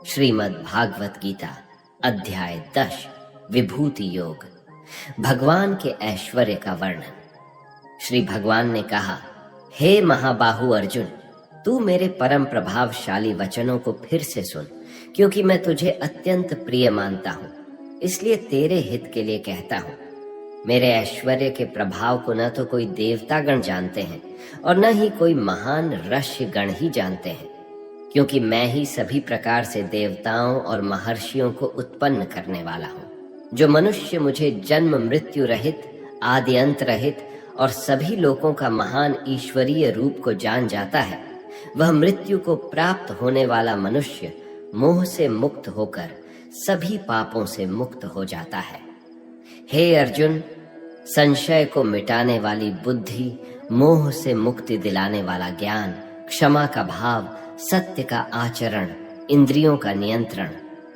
श्रीमद् भागवत गीता अध्याय 10 विभूति योग। भगवान के ऐश्वर्य का वर्णन। श्री भगवान ने कहा, हे महाबाहु अर्जुन, तू मेरे परम प्रभावशाली वचनों को फिर से सुन, क्योंकि मैं तुझे अत्यंत प्रिय मानता हूँ, इसलिए तेरे हित के लिए कहता हूँ। मेरे ऐश्वर्य के प्रभाव को न तो कोई देवतागण जानते हैं और न ही कोई महान ऋषि गण ही जानते हैं, क्योंकि मैं ही सभी प्रकार से देवताओं और महर्षियों को उत्पन्न करने वाला हूँ। जो मनुष्य मुझे जन्म मृत्यु रहित, आदि अंत रहित और सभी लोकों का महान ईश्वरीय रूप को जान जाता है, वह मृत्यु को प्राप्त होने वाला मनुष्य मोह से मुक्त होकर सभी पापों से मुक्त हो जाता है। हे अर्जुन, संशय को मिटाने वाली बुद्धि, मोह से मुक्ति दिलाने वाला ज्ञान, क्षमा का भाव, सत्य का आचरण, इंद्रियों का नियंत्रण,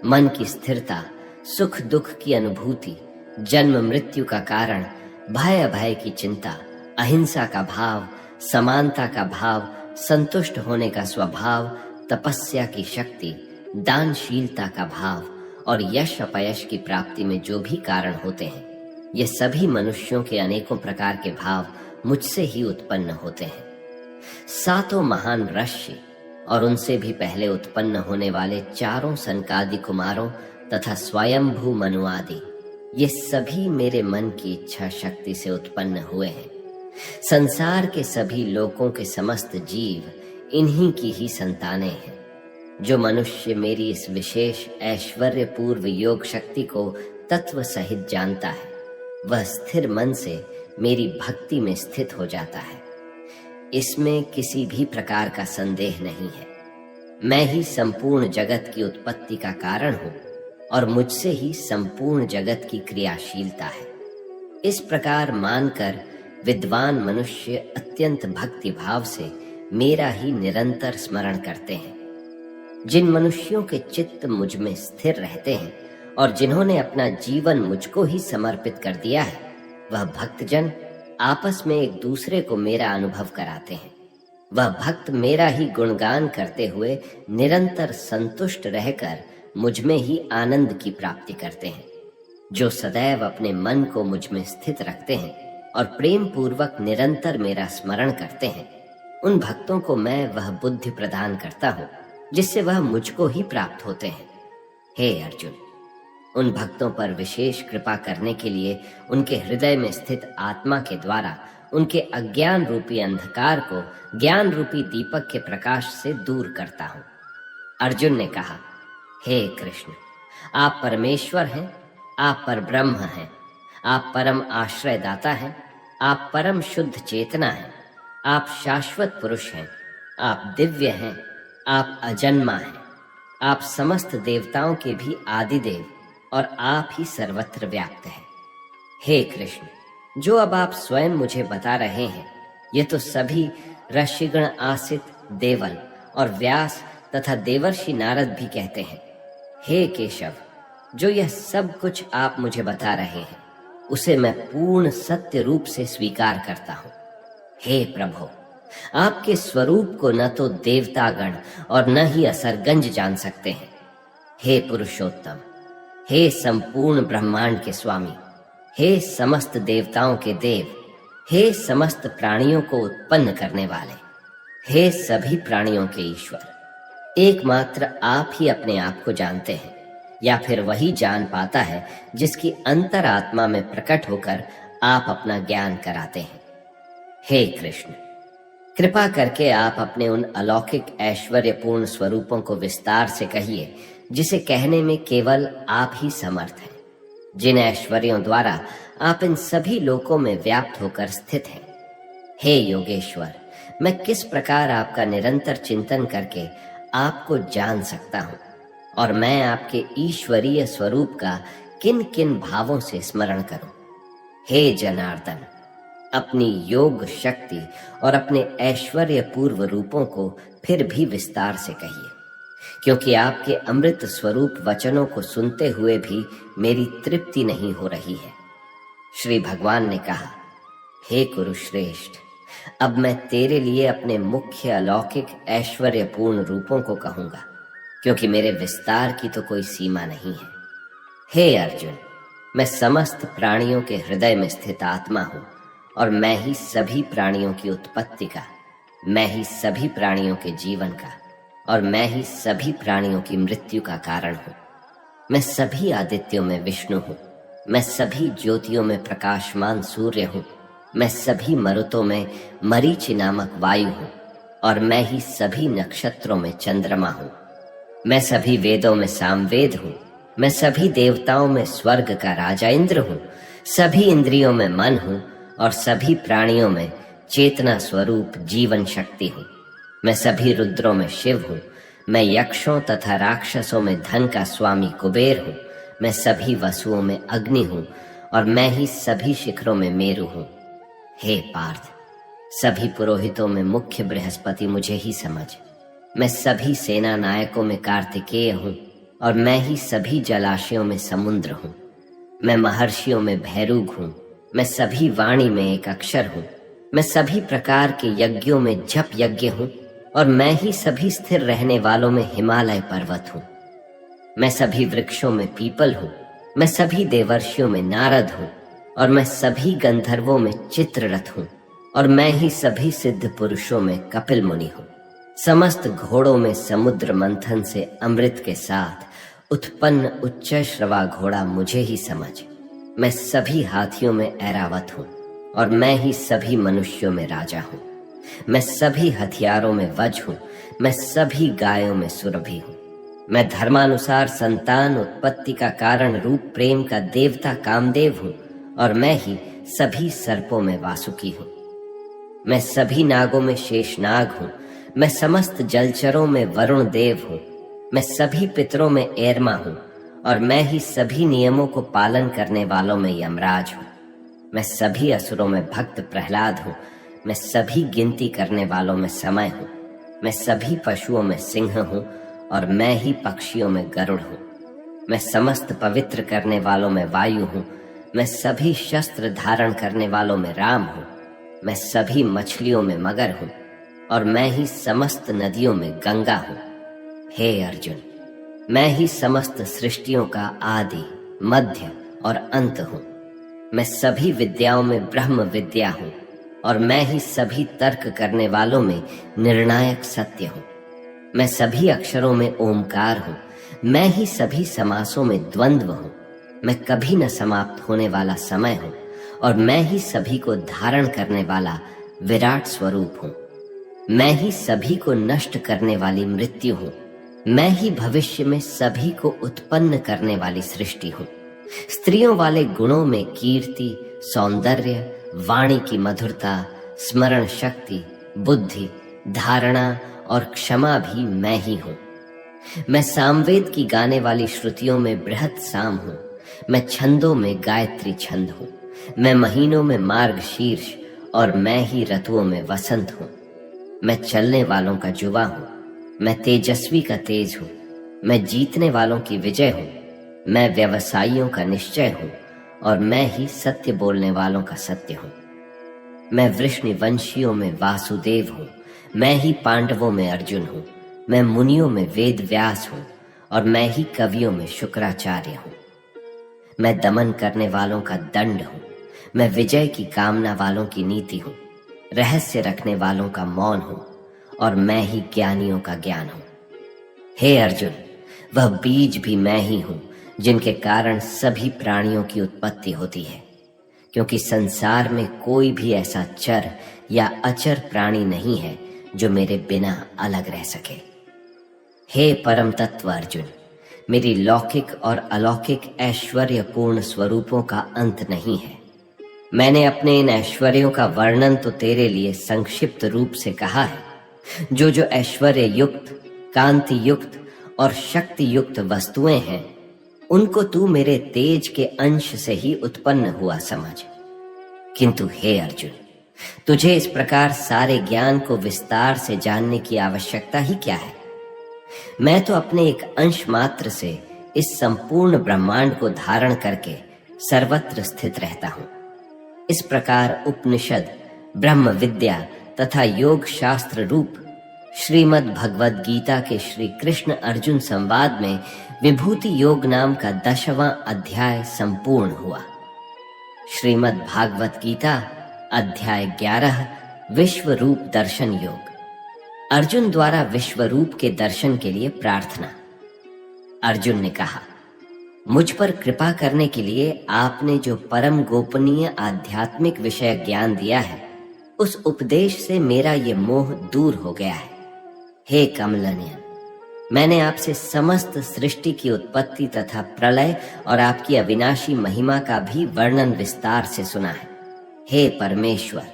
मन की स्थिरता, सुख दुख की अनुभूति, जन्म मृत्यु का कारण, भय अभय की चिंता, अहिंसा का भाव, समानता का भाव, संतुष्ट होने का स्वभाव, तपस्या की शक्ति, दानशीलता का भाव और यश अपयश की प्राप्ति में जो भी कारण होते हैं, ये सभी मनुष्यों के अनेकों प्रकार के भाव मुझसे ही उत्पन्न होते हैं। सातों महान ऋषि और उनसे भी पहले उत्पन्न होने वाले चारों सनकादि कुमारों तथा स्वयंभू मनु आदि, ये सभी मेरे मन की इच्छा शक्ति से उत्पन्न हुए हैं। संसार के सभी लोकों के समस्त जीव इन्हीं की ही संतानें हैं। जो मनुष्य मेरी इस विशेष ऐश्वर्य पूर्व योग शक्ति को तत्व सहित जानता है, वह स्थिर मन से मेरी भक्ति में स्थित हो जाता है। इसमें किसी भी प्रकार का संदेह नहीं है। मैं ही संपूर्ण जगत की उत्पत्ति का कारण हूँ और मुझसे ही संपूर्ण जगत की क्रियाशीलता है। इस प्रकार मानकर विद्वान मनुष्य अत्यंत भक्ति भाव से मेरा ही निरंतर स्मरण करते हैं। जिन मनुष्यों के चित्त मुझ में स्थिर रहते हैं और जिन्होंने अपना जीवन मुझको ही समर्पित कर दिया है, वह भक्तजन आपस में एक दूसरे को मेरा अनुभव कराते हैं। वह भक्त मेरा ही गुणगान करते हुए निरंतर संतुष्ट रहकर मुझ में ही आनंद की प्राप्ति करते हैं। जो सदैव अपने मन को मुझ में स्थित रखते हैं और प्रेम पूर्वक निरंतर मेरा स्मरण करते हैं, उन भक्तों को मैं वह बुद्धि प्रदान करता हूँ जिससे वह मुझको ही प्राप्त होते हैं। हे अर्जुन, उन भक्तों पर विशेष कृपा करने के लिए उनके हृदय में स्थित आत्मा के द्वारा उनके अज्ञान रूपी अंधकार को ज्ञान रूपी दीपक के प्रकाश से दूर करता हूँ। अर्जुन ने कहा, हे कृष्ण, आप परमेश्वर हैं, आप परब्रह्म हैं, आप परम आश्रयदाता हैं, आप परम शुद्ध चेतना हैं, आप शाश्वत पुरुष हैं, आप दिव्य हैं, आप अजन्मा हैं, आप समस्त देवताओं के भी आदिदेव और आप ही सर्वत्र व्याप्त हैं। हे कृष्ण, जो अब आप स्वयं मुझे बता रहे हैं, ये तो सभी ऋषिगण आसित, देवल और व्यास तथा देवर्षि नारद भी कहते हैं। हे केशव, जो यह सब कुछ आप मुझे बता रहे हैं, उसे मैं पूर्ण सत्य रूप से स्वीकार करता हूँ। हे प्रभु, आपके स्वरूप को न तो देवतागण और न ही असरगंज जान सकते हैं। हे पुरुषोत्तम, हे संपूर्ण ब्रह्मांड के स्वामी, हे समस्त देवताओं के देव, हे समस्त प्राणियों को उत्पन्न करने वाले, हे सभी प्राणियों के ईश्वर, एकमात्र आप ही अपने आप को जानते हैं, या फिर वही जान पाता है जिसकी अंतरात्मा में प्रकट होकर आप अपना ज्ञान कराते हैं। हे कृष्ण, कृपा करके आप अपने उन अलौकिक ऐश्वर्यपूर्ण स्वरूपों को विस्तार से कहिए, जिसे कहने में केवल आप ही समर्थ हैं, जिन ऐश्वर्यों द्वारा आप इन सभी लोकों में व्याप्त होकर स्थित हैं। हे योगेश्वर, मैं किस प्रकार आपका निरंतर चिंतन करके आपको जान सकता हूँ, और मैं आपके ईश्वरीय स्वरूप का किन किन भावों से स्मरण करूं। हे जनार्दन, अपनी योग शक्ति और अपने ऐश्वर्य पूर्व रूपों को फिर भी विस्तार से कहिए, क्योंकि आपके अमृत स्वरूप वचनों को सुनते हुए भी मेरी तृप्ति नहीं हो रही है। श्री भगवान ने कहा, हे कुरुश्रेष्ठ, अब मैं तेरे लिए अपने मुख्य अलौकिक ऐश्वर्यपूर्ण रूपों को कहूंगा। क्योंकि मेरे विस्तार की तो कोई सीमा नहीं है। हे अर्जुन, मैं समस्त प्राणियों के हृदय में स्थित आत्मा हूं और मैं ही सभी प्राणियों की उत्पत्ति का, मैं ही सभी प्राणियों के जीवन का और मैं ही सभी प्राणियों की मृत्यु का कारण हूं। मैं सभी आदित्यों में विष्णु हूं, मैं सभी ज्योतियों में प्रकाशमान सूर्य हूं, मैं सभी मरुतों में मरीचि नामक वायु हूं और मैं ही सभी नक्षत्रों में चंद्रमा हूं। मैं सभी वेदों में सामवेद हूं, मैं सभी देवताओं में स्वर्ग का राजा इंद्र हूं, सभी इंद्रियों में मन हूं और सभी प्राणियों में चेतना स्वरूप जीवन शक्ति हूं। मैं सभी रुद्रों में शिव हूं, मैं यक्षों तथा राक्षसों में धन का स्वामी कुबेर हूं, मैं सभी वसुओं में अग्नि हूं और मैं ही सभी शिखरों में मेरु हूं। हे पार्थ, सभी पुरोहितों में मुख्य बृहस्पति मुझे ही समझ। मैं सभी सेना नायकों में कार्तिकेय हूं और मैं ही सभी जलाशयों में समुद्र हूं। मैं महर्षियों में भैरूग हूं, मैं सभी वाणी में एक अक्षर हूं, मैं सभी प्रकार के यज्ञों में जप यज्ञ हूं और मैं ही सभी स्थिर रहने वालों में हिमालय पर्वत हूं। मैं सभी वृक्षों में पीपल हूं, मैं सभी देवर्षियों में नारद हूं और मैं सभी गंधर्वों में चित्ररथ हूं और मैं ही सभी सिद्ध पुरुषों में कपिल मुनि हूं। समस्त घोड़ों में समुद्र मंथन से अमृत के साथ उत्पन्न उच्च श्रवा घोड़ा मुझे ही समझ। मैं सभी हाथियों में ऐरावत हूं और मैं ही सभी मनुष्यों में राजा हूं। मैं सभी हथियारों में वज हूं, मैं सभी गायों में सुरभि हूं। मैं धर्मानुसार संतान उत्पत्ति का कारण रूप प्रेम का देवता कामदेव हूं और मैं ही सभी सर्पों में वासुकी हूं। मैं सभी नागों में शेषनाग हूं, मैं समस्त जलचरों में वरुण देव हूं, मैं सभी पितरों में एरमा हूं और मैं ही सभी नियमों को पालन करने वालों में यमराज हूं। मैं सभी असुरों में भक्त प्रहलाद हूं, मैं सभी गिनती करने वालों में समय हूं, मैं सभी पशुओं में सिंह हूं और मैं ही पक्षियों में गरुड़ हूं। मैं समस्त पवित्र करने वालों में वायु हूं, मैं सभी शस्त्र धारण करने वालों में राम हूं, मैं सभी मछलियों में मगर हूं और मैं ही समस्त नदियों में गंगा हूं। हे अर्जुन, मैं ही समस्त सृष्टियों का आदि, मध्य और अंत हूं। मैं सभी विद्याओं में ब्रह्म विद्या हूं और मैं ही सभी तर्क करने वालों में निर्णायक सत्य हूं। मैं सभी अक्षरों में ओमकार हूं, मैं ही सभी समासों में द्वंद्व हूं। मैं कभी न समाप्त होने वाला समय हूं और मैं ही सभी को धारण करने वाला विराट स्वरूप हूं। मैं ही सभी को नष्ट करने वाली मृत्यु हूं। मैं ही भविष्य में सभी को उत्पन्न करने वाली सृष्टि हूं। स्त्रियों वाले गुणों में कीर्ति, सौंदर्य, वाणी की मधुरता, स्मरण शक्ति, बुद्धि, धारणा और क्षमा भी मैं ही हूं। मैं सामवेद की गाने वाली श्रुतियों में बृहत साम हूं। मैं छंदों में गायत्री छंद हूं। मैं महीनों में मार्गशीर्ष और मैं ही ऋतुओं में वसंत हूं। मैं चलने वालों का जुवा हूं, मैं तेजस्वी का तेज हूं, मैं जीतने वालों की विजय हूं, मैं व्यवसायियों का निश्चय हूं और मैं ही सत्य बोलने वालों का सत्य हूं। मैं वृष्णिवंशियों में वासुदेव हूं, मैं ही पांडवों में अर्जुन हूं, मैं मुनियों में वेद व्यास हूं और मैं ही कवियों में शुक्राचार्य हूं। मैं दमन करने वालों का दंड हूं, मैं विजय की कामना वालों की नीति हूं, रहस्य रखने वालों का मौन हूं और मैं ही ज्ञानियों का ज्ञान हूं। हे अर्जुन, वह बीज भी मैं ही हूं जिनके कारण सभी प्राणियों की उत्पत्ति होती है, क्योंकि संसार में कोई भी ऐसा चर या अचर प्राणी नहीं है जो मेरे बिना अलग रह सके। हे परम तत्व अर्जुन, मेरी लौकिक और अलौकिक ऐश्वर्यपूर्ण स्वरूपों का अंत नहीं है। मैंने अपने इन ऐश्वर्यों का वर्णन तो तेरे लिए संक्षिप्त रूप से कहा है। जो ऐश्वर्य युक्त, कांति युक्त और शक्ति युक्त वस्तुएं हैं, उनको तू मेरे तेज के अंश से ही उत्पन्न हुआ समझ। किंतु हे अर्जुन, तुझे इस प्रकार सारे ज्ञान को विस्तार से जानने की आवश्यकता ही क्या है? मैं तो अपने एक अंश मात्र से इस संपूर्ण ब्रह्मांड को धारण करके सर्वत्र स्थित रहता हूं। इस प्रकार उपनिषद, ब्रह्म विद्या तथा योग शास्त्र रूप श्रीमद् भगवद गीता के श्री कृष्ण अर्जुन संवाद में विभूति योग नाम का 10वां अध्याय संपूर्ण हुआ। श्रीमद् भागवत गीता अध्याय 11 विश्व रूप दर्शन योग। अर्जुन द्वारा विश्व रूप के दर्शन के लिए प्रार्थना। अर्जुन ने कहा, मुझ पर कृपा करने के लिए आपने जो परम गोपनीय आध्यात्मिक विषय ज्ञान दिया है, उस उपदेश से मेरा ये मोह दूर हो गया है। हे कमलनयन, मैंने आपसे समस्त सृष्टि की उत्पत्ति तथा प्रलय और आपकी अविनाशी महिमा का भी वर्णन विस्तार से सुना है। हे परमेश्वर,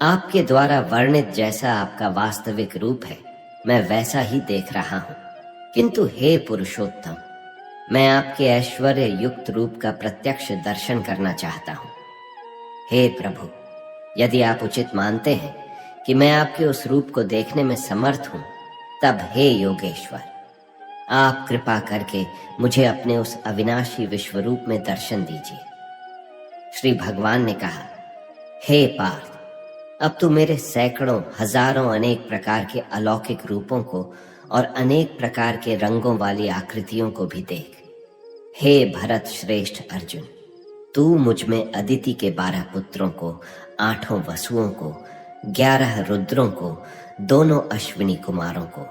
आपके द्वारा वर्णित जैसा आपका वास्तविक रूप है, मैं वैसा ही देख रहा हूं। किंतु हे पुरुषोत्तम, मैं आपके ऐश्वर्य युक्त रूप का प्रत्यक्ष दर्शन करना चाहता हूं। हे प्रभु, यदि आप उचित मानते हैं कि मैं आपके उस रूप को देखने में समर्थ हूं, तब हे योगेश्वर, आप कृपा करके मुझे अपने उस अविनाशी विश्व रूप में दर्शन दीजिए। श्री भगवान ने कहा, हे पार्थ, अब तू मेरे सैकड़ों हजारों अनेक प्रकार के अलौकिक रूपों को और अनेक प्रकार के रंगों वाली आकृतियों को भी देख। हे भरत श्रेष्ठ अर्जुन, तू मुझ में अदिति के 12 पुत्रों को, 8 वसुओं को, 11 रुद्रों को, दोनों अश्विनी कुमारों को,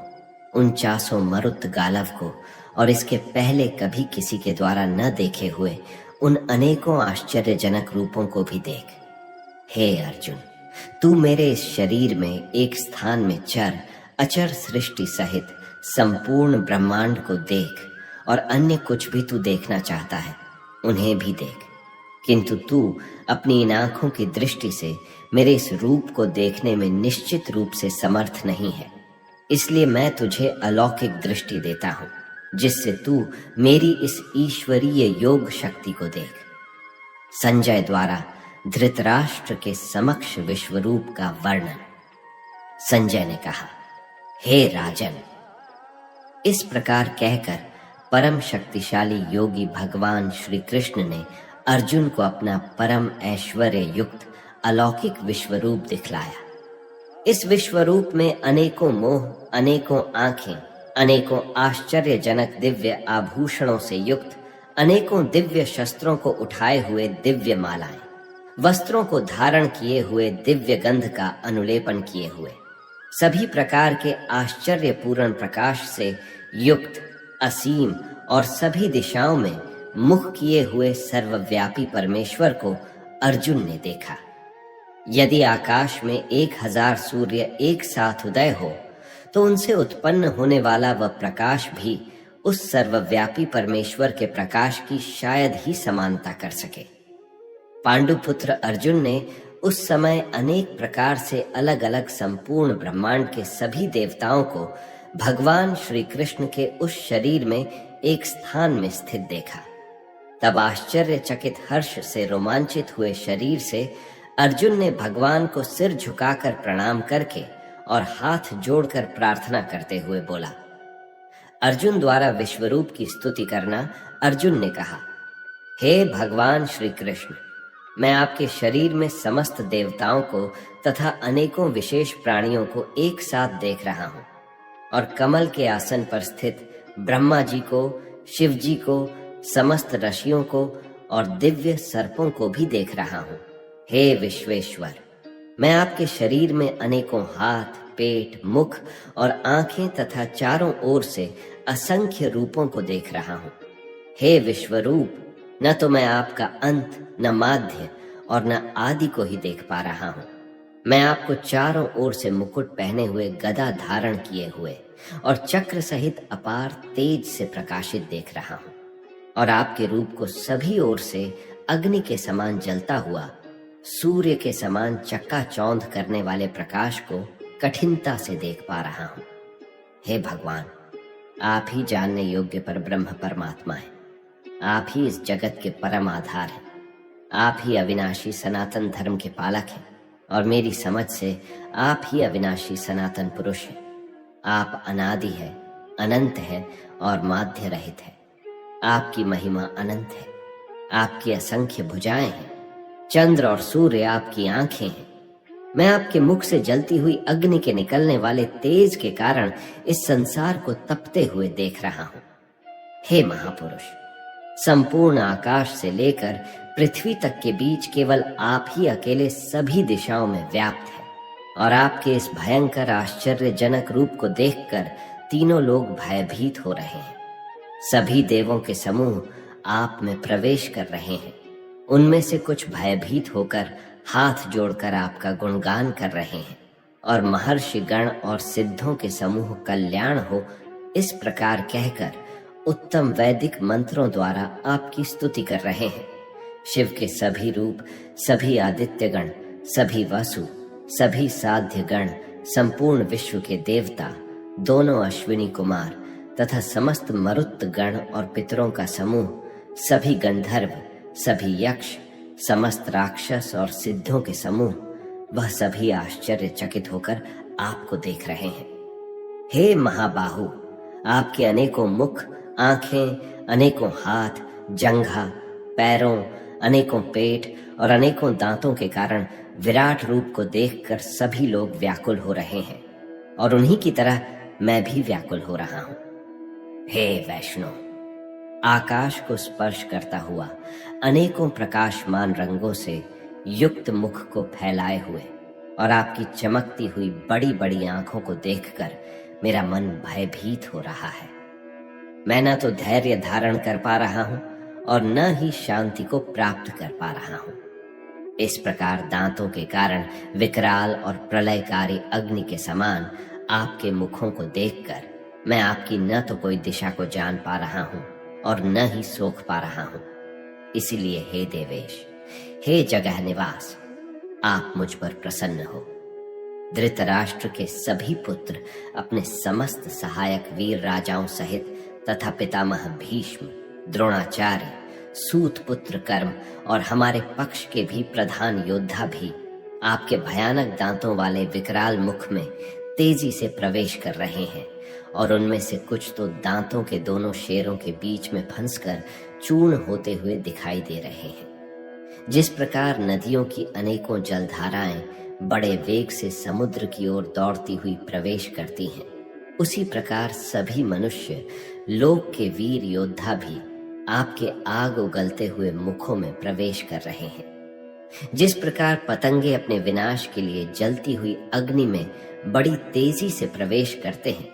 49 मरुत गालव को और इसके पहले कभी किसी के द्वारा न देखे हुए उन अनेकों आश्चर्यजनक रूपों को भी देख। हे अर्जुन, तू मेरे इस शरीर में एक स्थान में चर अचर सृष्टि सहित संपूर्ण ब्रह्मांड को देख, और अन्य कुछ भी तू देखना चाहता है उन्हें भी देख। किंतु तू अपनी इन आंखों की दृष्टि से मेरे इस रूप को देखने में निश्चित रूप से समर्थ नहीं है। इसलिए मैं तुझे अलौकिक दृष्टि देता हूं, जिससे तू मेरी इस ईश्वरीय योग शक्ति को देख। संजय द्वारा धृतराष्ट्र के समक्ष विश्व रूप का वर्णन। संजय ने कहा, हे राजन, इस प्रकार कहकर परम शक्तिशाली योगी भगवान श्री कृष्ण ने अर्जुन को अपना परम ऐश्वर्य युक्त अलौकिक विश्वरूप दिखलाया। इस विश्वरूप में अनेकों मोह, अनेकों आंखें, अनेकों आश्चर्यजनक दिव्य आभूषणों से युक्त, अनेकों दिव्य शस्त्रों को उठाए हुए दिव्य मालाएं, वस्त्रों को धारण किए हुए दिव्य गंध का अनुलेपन किए हुए, सभी प्रकार के आश्चर्यपूर्ण प्रकाश से युक्त असीम और सभी दिशाओं में मुख किए हुए सर्वव्यापी परमेश्वर को अर्जुन ने देखा। यदि आकाश में 1000 सूर्य एक साथ उदय हो, तो उनसे उत्पन्न होने वाला वह प्रकाश भी उस सर्वव्यापी परमेश्वर के प्रकाश की शायद ही समानता कर सके। पांडुपुत्र अर्जुन ने उस समय अनेक प्रकार से अलग अलग संपूर्ण ब्रह्मांड के सभी देवताओं को भगवान श्री कृष्ण के उस शरीर में एक स्थान में स्थित देखा। तब आश्चर्यचकित हर्ष से रोमांचित हुए शरीर से अर्जुन ने भगवान को सिर झुकाकर प्रणाम करके और हाथ जोड़कर प्रार्थना करते हुए बोला। अर्जुन द्वारा विश्वरूप की स्तुति करना। अर्जुन ने कहा, हे भगवान श्री कृष्ण, मैं आपके शरीर में समस्त देवताओं को तथा अनेकों विशेष प्राणियों को एक साथ देख रहा हूं, और कमल के आसन पर स्थित ब्रह्मा जी को, शिव जी को, समस्त ऋषियों को और दिव्य सर्पों को भी देख रहा हूं। हे विश्वेश्वर, मैं आपके शरीर में अनेकों हाथ, पेट, मुख और आंखें तथा चारों ओर से असंख्य रूपों को देख रहा हूं। हे विश्वरूप, न तो मैं आपका अंत, न माध्य और न आदि को ही देख पा रहा हूं। मैं आपको चारों ओर से मुकुट पहने हुए, गदा धारण किए हुए और चक्र सहित अपार तेज से प्रकाशित देख रहा हूं, और आपके रूप को सभी ओर से अग्नि के समान जलता हुआ, सूर्य के समान चक्काचौंध करने वाले प्रकाश को कठिनता से देख पा रहा हूं। हे भगवान, आप ही जानने योग्य पर ब्रह्म परमात्मा है। आप ही इस जगत के परम आधार हैं। आप ही अविनाशी सनातन धर्म के पालक हैं, और मेरी समझ से आप ही अविनाशी सनातन पुरुष हैं। आप अनादि है, अनंत है और माध्य रहित है। आपकी महिमा अनंत है। आपकी असंख्य भुजाएं हैं। चंद्र और सूर्य आपकी आंखें हैं। मैं आपके मुख से जलती हुई अग्नि के निकलने वाले तेज के कारण इस संसार को तपते हुए देख रहा हूं। हे महापुरुष, संपूर्ण आकाश से लेकर पृथ्वी तक के बीच केवल आप ही अकेले सभी दिशाओं में व्याप्त है, और आपके इस भयंकर आश्चर्यजनक रूप को देखकर तीनों लोग भयभीत हो रहे हैं। सभी देवों के समूह आप में प्रवेश कर रहे हैं। उनमें से कुछ भयभीत होकर हाथ जोड़कर आपका गुणगान कर रहे हैं, और महर्षि गण और सिद्धों के समूह कल्याण हो इस प्रकार कहकर उत्तम वैदिक मंत्रों द्वारा आपकी स्तुति कर रहे हैं। शिव के सभी रूप, सभी आदित्यगण, सभी वसु, सभी साध्य गण, संपूर्ण विश्व के देवता, दोनों अश्विनी कुमार तथा समस्त मरुत गण और पितरों का समूह, सभी गंधर्व, सभी यक्ष, समस्त राक्षस और सिद्धों के समूह, वह सभी आश्चर्यचकित होकर आपको देख रहे हैं। हे महाबाहु, आपके अनेकों मुख, आंखें, अनेकों हाथ, जंघा, पैरों, अनेकों पेट और अनेकों दांतों के कारण विराट रूप को देखकर सभी लोग व्याकुल हो रहे हैं, और उन्हीं की तरह मैं भी व्याकुल हो रहा हूं। हे वैष्णव, आकाश को स्पर्श करता हुआ अनेकों प्रकाशमान रंगों से युक्त मुख को फैलाए हुए और आपकी चमकती हुई बड़ी बड़ी आंखों को देखकर मेरा मन भयभीत हो रहा है। मैं न तो धैर्य धारण कर पा रहा हूं और न ही शांति को प्राप्त कर पा रहा हूं। इस प्रकार दांतों के कारण विकराल और प्रलयकारी अग्नि के समान आपके मुखों को देखकर मैं आपकी न तो कोई दिशा को जान पा रहा हूं और न ही सोख पा रहा हूं। इसलिए हे देवेश, हे जगह निवास, आप मुझ पर प्रसन्न हो। धृतराष्ट्र के सभी पुत्र अपने समस्त सहायक वीर राजाओं सहित तथा पितामह भीष्म, द्रोणाचार्य, सूत पुत्र कर्म और हमारे पक्ष के भी प्रधान योद्धा भी आपके भयानक दांतों वाले विकराल मुख में तेजी से प्रवेश कर रहे हैं, और उनमें से कुछ तो दांतों के दोनों शेरों के बीच में फंसकर चूर्ण होते हुए दिखाई दे रहे हैं। जिस प्रकार नदियों की अनेकों जलधाराएं बड़े वेग से समुद्र की ओर दौड़ती हुई प्रवेश करती हैं, उसी प्रकार सभी मनुष्य, लोक के वीर योद्धा भी आपके आग उगलते हुए मुखों में प्रवेश कर रहे हैं। जिस प्रकार पतंगे अपने विनाश के लिए जलती हुई अग्नि में बड़ी तेजी से प्रवेश करते हैं,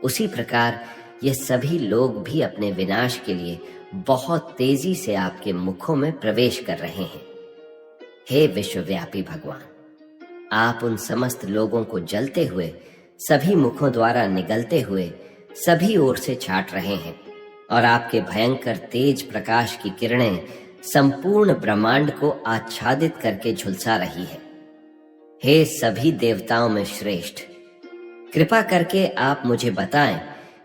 उसी प्रकार ये सभी लोग भी अपने विनाश के लिए बहुत तेजी से आपके मुखों में प्रवेश कर रहे हैं। हे विश्वव्यापी भगवान, आप उन समस्त लोगों को जलते हुए, सभी मुखों द्वारा निगलते हुए सभी ओर से छाट रहे हैं, और आपके भयंकर तेज प्रकाश की किरणें संपूर्ण ब्रह्मांड को आच्छादित करके झुलसा रही है। हे सभी देवताओं में श्रेष्ठ, कृपा करके आप मुझे बताएं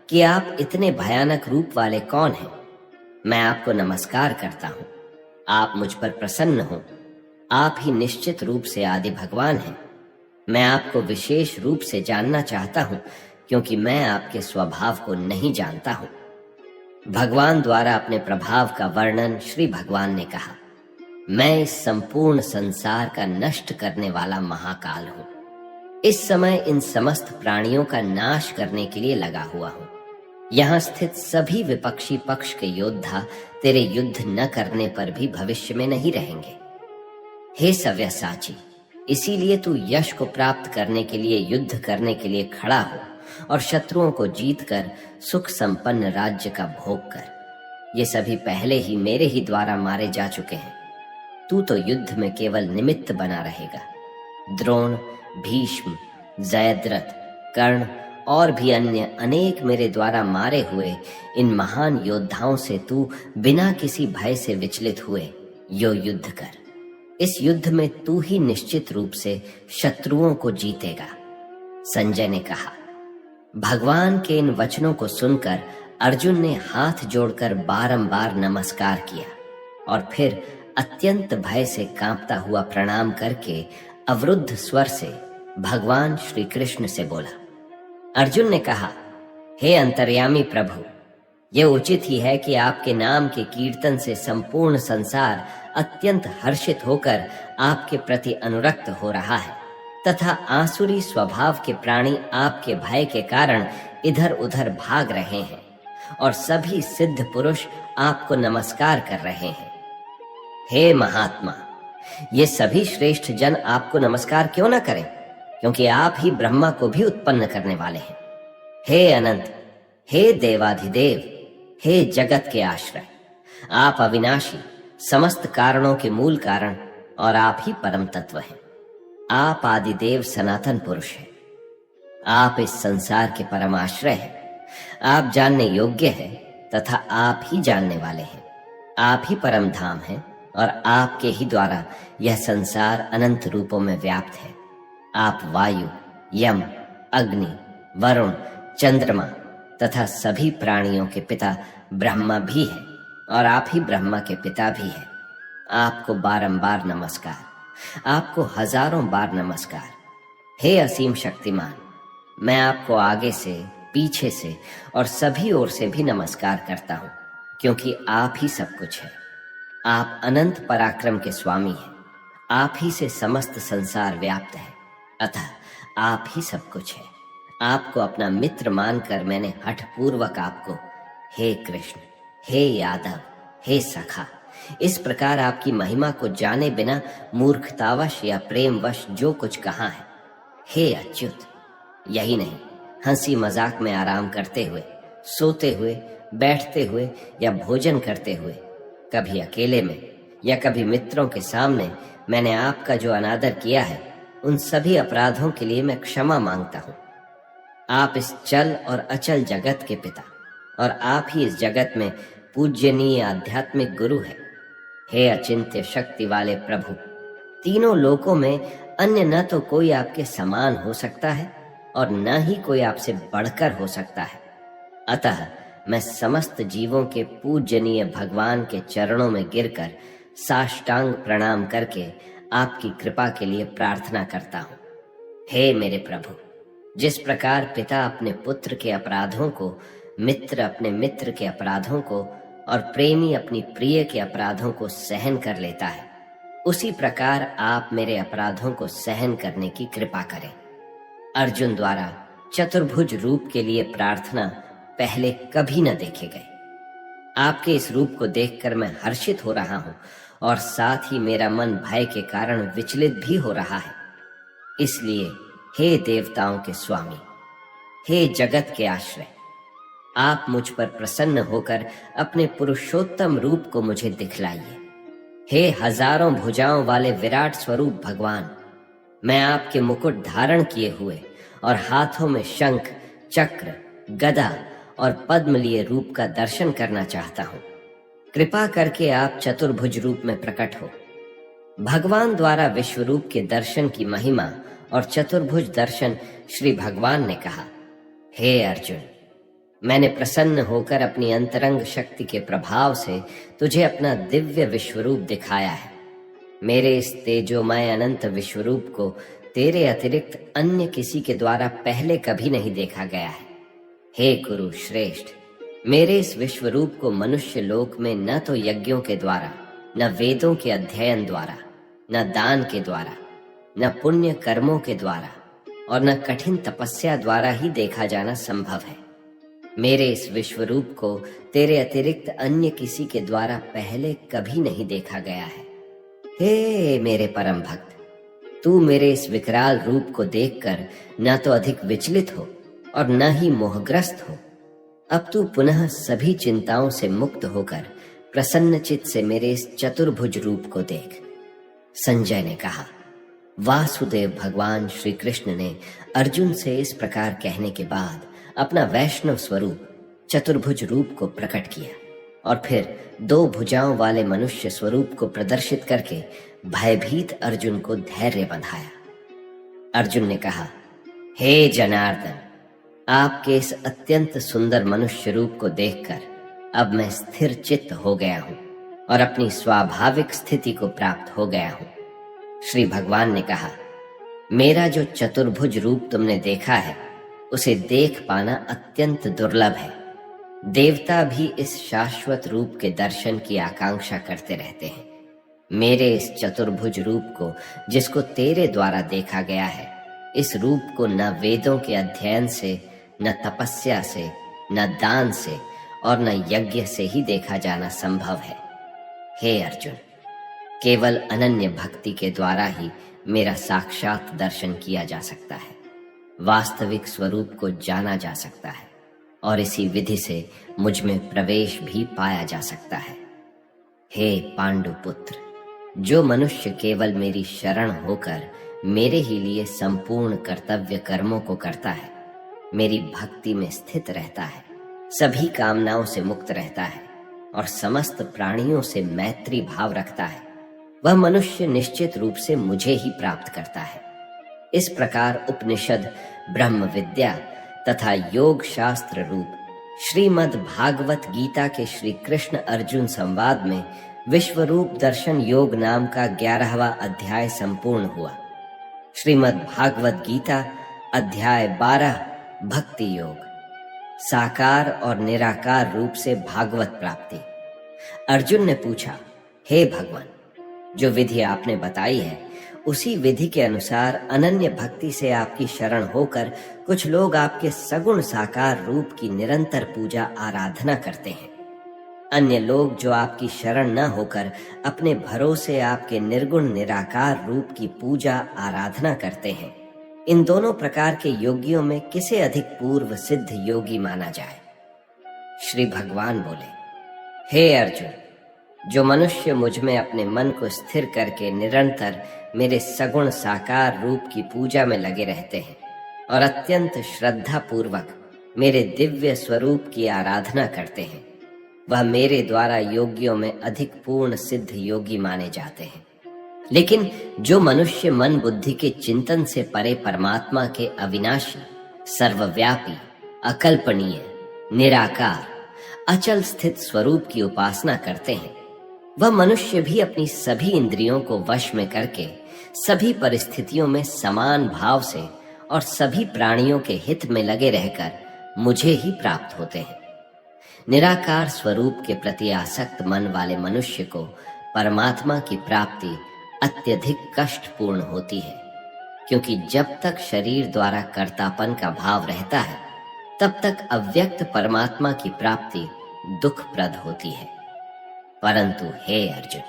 कि आप इतने भयानक रूप वाले कौन हैं। मैं आपको नमस्कार करता हूं, आप मुझ पर प्रसन्न हो। आप ही निश्चित रूप से आदि भगवान हैं। मैं आपको विशेष रूप से जानना चाहता हूं, क्योंकि मैं आपके स्वभाव को नहीं जानता हूं। भगवान द्वारा अपने प्रभाव का वर्णन श्री भगवान ने कहा, मैं इस संपूर्ण संसार का नष्ट करने वाला महाकाल हूं। इस समय इन समस्त प्राणियों का नाश करने के लिए लगा हुआ हूं। यहां स्थित सभी विपक्षी पक्ष के योद्धा तेरे युद्ध न करने पर भी भविष्य में नहीं रहेंगे। हे सव्यसाची, इसीलिए तू यश को प्राप्त करने के लिए युद्ध करने के लिए खड़ा हो और शत्रुओं को जीतकर सुख संपन्न राज्य का भोग कर। ये सभी पहले ही मेरे ही द्वारा मारे जा चुके हैं। तू तो युद्ध में केवल निमित्त बना रहेगा। द्रोण, भीष्म, जयद्रथ, कर्ण और भी अन्य अनेक मेरे द्वारा मारे हुए इन महान योद्धाओं से तू बिना किसी भय से विचलित हुए यो युद्ध कर। इस युद्ध में तू ही निश्चित रूप से शत्रुओं को जीतेगा। संजय ने कहा। भगवान के इन वचनों को सुनकर अर्जुन ने हाथ जोड़कर बारंबार नमस्कार किया और फिर अत्यंत भय से कांपता हुआ प्रणाम करके अवरुद्ध स्वर से भगवान श्री कृष्ण से बोला। अर्जुन ने कहा, हे अंतर्यामी प्रभु, यह उचित ही है कि आपके नाम के कीर्तन से संपूर्ण संसार अत्यंत हर्षित होकर आपके प्रति अनुरक्त हो रहा है, तथा आसुरी स्वभाव के प्राणी आपके भय के कारण इधर उधर भाग रहे हैं और सभी सिद्ध पुरुष आपको नमस्कार कर रहे हैं। हे महात्मा, ये सभी श्रेष्ठ जन आपको नमस्कार क्यों न करें, क्योंकि आप ही ब्रह्मा को भी उत्पन्न करने वाले हैं। हे अनंत, हे देवाधिदेव, हे जगत के आश्रय, आप अविनाशी, समस्त कारणों के मूल कारण और आप ही परम तत्व हैं। आप आदिदेव सनातन पुरुष हैं। आप इस संसार के परम आश्रय हैं। आप जानने योग्य हैं तथा आप ही जानने वाले हैं। आप ही परम धाम हैं और आपके ही द्वारा यह संसार अनंत रूपों में व्याप्त है। आप वायु, यम, अग्नि, वरुण, चंद्रमा तथा सभी प्राणियों के पिता ब्रह्मा भी हैं और आप ही ब्रह्मा के पिता भी हैं। आपको बारंबार नमस्कार, आपको हजारों बार नमस्कार। हे असीम शक्तिमान, मैं आपको आगे से, पीछे से और सभी ओर से भी नमस्कार करता हूँ, क्योंकि आप ही सब कुछ है। आप अनंत पराक्रम के स्वामी हैं। आप ही से समस्त संसार व्याप्त है, अतः आप ही सब कुछ है। आपको अपना मित्र मानकर मैंने हठपूर्वक आपको हे कृष्ण, हे यादव, हे सखा, इस प्रकार आपकी महिमा को जाने बिना मूर्खतावश या प्रेमवश जो कुछ कहा है। हे अच्युत, यही नहीं, हंसी मजाक में आराम करते हुए, सोते हुए, बैठते हुए या भोजन करते हुए, कभी अकेले में या कभी मित्रों के सामने मैंने आपका जो अनादर किया है, उन सभी अपराधों के लिए मैं क्षमा मांगता हूँ। आप इस चल और अचल जगत के पिता और आप ही इस जगत में पूज्यनीय आध्यात्मिक गुरु हैं। हे अचिंत्य शक्ति वाले प्रभु, तीनों लोकों में अन्य न तो कोई आपके समान हो सकता है और न ही कोई आपसे बढ़कर हो सकता है। अतः मैं समस्त जीवों के पूजनीय भगवान के चरणों में गिरकर साष्टांग प्रणाम करके आपकी कृपा के लिए प्रार्थना करता हूँ। हे मेरे प्रभु, जिस प्रकार पिता अपने पुत्र के अपराधों को, मित्र अपने मित्र के अपराधों को और प्रेमी अपनी प्रिय के अपराधों को सहन कर लेता है, उसी प्रकार आप मेरे अपराधों को सहन करने की कृपा करें। अर्जुन द्वारा चतुर्भुज रूप के लिए प्रार्थना पहले कभी न देखे गए। आपके इस रूप को देखकर मैं हर्षित हो रहा हूं और साथ ही मेरा मन भय के कारण विचलित भी हो रहा है। इसलिए हे देवताओं के स्वामी, हे जगत के आश्रय, आप मुझ पर प्रसन्न होकर अपने पुरुषोत्तम रूप को मुझे दिखलाइए। हे हजारों भुजाओं वाले विराट स्वरूप भगवान, मैं आपके मुकुट धारण किए हुए और हाथों में शंख, चक्र, गदा और पद्म लिए रूप का दर्शन करना चाहता हूँ। कृपा करके आप चतुर्भुज रूप में प्रकट हो। भगवान द्वारा विश्व रूप के दर्शन की महिमा और चतुर्भुज दर्शन श्री भगवान ने कहा, हे अर्जुन, मैंने प्रसन्न होकर अपनी अंतरंग शक्ति के प्रभाव से तुझे अपना दिव्य विश्वरूप दिखाया है। मेरे इस तेजोमय अनंत विश्वरूप को तेरे अतिरिक्त अन्य किसी के द्वारा पहले कभी नहीं देखा गया है। हे कुरु श्रेष्ठ, मेरे इस विश्वरूप को मनुष्य लोक में न तो यज्ञों के द्वारा, न वेदों के अध्ययन द्वारा, न दान के द्वारा, न पुण्य कर्मों के द्वारा और न कठिन तपस्या द्वारा ही देखा जाना संभव है। मेरे इस विश्वरूप को तेरे अतिरिक्त अन्य किसी के द्वारा पहले कभी नहीं देखा गया है। हे मेरे परम भक्त, तू मेरे इस विकराल रूप को देखकर न तो अधिक विचलित हो और न ही मोहग्रस्त हो। अब तू पुनः सभी चिंताओं से मुक्त होकर प्रसन्नचित से मेरे इस चतुर्भुज रूप को देख। संजय ने कहा। वासुदेव भगवान श्री कृष्ण ने अर्जुन से इस प्रकार कहने के बाद अपना वैष्णव स्वरूप चतुर्भुज रूप को प्रकट किया और फिर 2 भुजाओं वाले मनुष्य स्वरूप को प्रदर्शित करके भयभीत अर्जुन को धैर्य बंधाया। अर्जुन ने कहा, हे जनार्दन, आपके इस अत्यंत सुंदर मनुष्य रूप को देखकर अब मैं स्थिर चित्त हो गया हूं और अपनी स्वाभाविक स्थिति को प्राप्त हो गया हूं। श्री भगवान ने कहा, मेरा जो चतुर्भुज रूप तुमने देखा है उसे देख पाना अत्यंत दुर्लभ है। देवता भी इस शाश्वत रूप के दर्शन की आकांक्षा करते रहते हैं। मेरे इस चतुर्भुज रूप को जिसको तेरे द्वारा देखा गया है इस रूप को न वेदों के अध्ययन से, न तपस्या से, न दान से और न यज्ञ से ही देखा जाना संभव है। हे अर्जुन, केवल अनन्य भक्ति के द्वारा ही मेरा साक्षात दर्शन किया जा सकता है, वास्तविक स्वरूप को जाना जा सकता है और इसी विधि से मुझ में प्रवेश भी पाया जा सकता है। हे पांडुपुत्र, जो मनुष्य केवल मेरी शरण होकर मेरे ही लिए संपूर्ण कर्तव्य कर्मों को करता है, मेरी भक्ति में स्थित रहता है, सभी कामनाओं से मुक्त रहता है और समस्त प्राणियों से मैत्री भाव रखता है, वह मनुष्य निश्चित रूप से मुझे ही प्राप्त करता है। इस प्रकार उपनिषद, ब्रह्म विद्या तथा योग शास्त्र रूप श्रीमद् भागवत गीता के श्री कृष्ण अर्जुन संवाद में विश्वरूप दर्शन योग नाम का 11वां अध्याय संपूर्ण हुआ। श्रीमद् भागवत गीता अध्याय 12 भक्ति योग, साकार और निराकार रूप से भागवत प्राप्ति। अर्जुन ने पूछा, हे भगवान, जो विधि आपने बताई है उसी विधि के अनुसार अनन्य भक्ति से आपकी शरण होकर कुछ लोग आपके सगुण साकार रूप की निरंतर पूजा आराधना करते हैं। अन्य लोग जो आपकी शरण न होकर अपने भरोसे आपके निर्गुण निराकार रूप की पूजा आराधना करते हैं, इन दोनों प्रकार के योगियों में किसे अधिक पूर्व सिद्ध योगी माना जाए? श्री भगवान बोले, हे अर्जुन, जो मनुष्य मुझ में अपने मन को स्थिर करके निरंतर मेरे सगुण साकार रूप की पूजा में लगे रहते हैं और अत्यंत श्रद्धा पूर्वक मेरे दिव्य स्वरूप की आराधना करते हैं, वह मेरे द्वारा योगियों में अधिक पूर्ण सिद्ध योगी माने जाते हैं। लेकिन जो मनुष्य मन बुद्धि के चिंतन से परे परमात्मा के अविनाशी, सर्वव्यापी, अकल्पनीय, निराकार, अचल स्थित स्वरूप की उपासना करते हैं, वह मनुष्य भी अपनी सभी इंद्रियों को वश में करके सभी परिस्थितियों में समान भाव से और सभी प्राणियों के हित में लगे रहकर मुझे ही प्राप्त होते हैं। निराकार स्वरूप के प्रति आसक्त मन वाले मनुष्य को परमात्मा की प्राप्ति अत्यधिक कष्टपूर्ण होती है, क्योंकि जब तक शरीर द्वारा कर्तापन का भाव रहता है तब तक अव्यक्त परमात्मा की प्राप्ति दुखप्रद होती है। परंतु हे अर्जुन,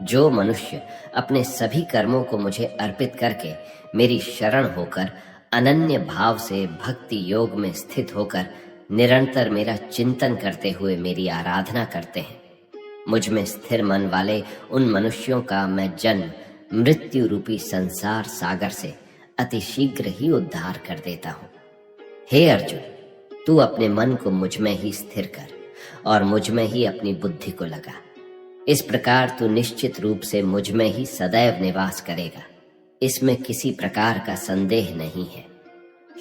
जो मनुष्य अपने सभी कर्मों को मुझे अर्पित करके मेरी शरण होकर अनन्य भाव से भक्ति योग में स्थित होकर निरंतर मेरा चिंतन करते हुए मेरी आराधना करते हैं, मुझ में स्थिर मन वाले उन मनुष्यों का मैं जन्म मृत्यु रूपी संसार सागर से अति शीघ्र ही उद्धार कर देता हूँ। हे अर्जुन, तू अपने मन को मुझ में ही स्थिर कर और मुझ में ही अपनी बुद्धि को लगा। इस प्रकार तू निश्चित रूप से मुझ में ही सदैव निवास करेगा, इसमें किसी प्रकार का संदेह नहीं है।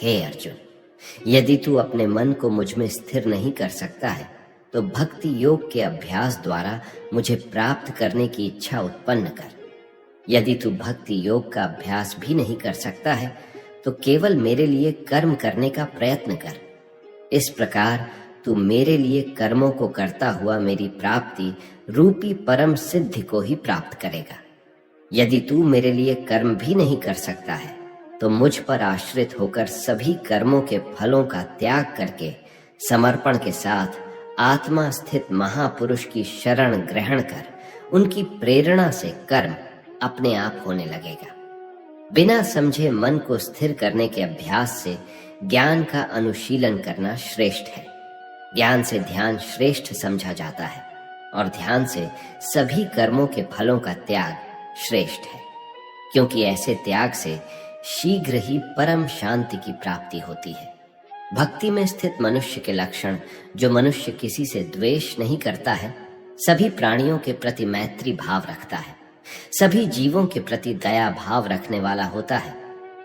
हे अर्जुन, यदि तू अपने मन को मुझ में स्थिर नहीं कर सकता है तो भक्ति योग के अभ्यास द्वारा मुझे प्राप्त करने की इच्छा उत्पन्न कर। यदि तू भक्ति योग का अभ्यास भी नहीं कर सकता है तो केवल मेरे लिए कर्म करने का प्रयत्न कर। इस प्रकार तू मेरे लिए कर्मों को करता हुआ मेरी प्राप्ति रूपी परम सिद्धि को ही प्राप्त करेगा। यदि तू मेरे लिए कर्म भी नहीं कर सकता है तो मुझ पर आश्रित होकर सभी कर्मों के फलों का त्याग करके समर्पण के साथ आत्मा स्थित महापुरुष की शरण ग्रहण कर उनकी प्रेरणा से कर्म अपने आप होने लगेगा। बिना समझे मन को स्थिर करने के अभ्यास से ज्ञान का अनुशीलन करना श्रेष्ठ है। ज्ञान से ध्यान श्रेष्ठ समझा जाता है और ध्यान से सभी कर्मों के फलों का त्याग श्रेष्ठ है, क्योंकि ऐसे त्याग से शीघ्र ही परम शांति की प्राप्ति होती है। भक्ति में स्थित मनुष्य के लक्षण: जो मनुष्य किसी से द्वेष नहीं करता है, सभी प्राणियों के प्रति मैत्री भाव रखता है, सभी जीवों के प्रति दया भाव रखने वाला होता है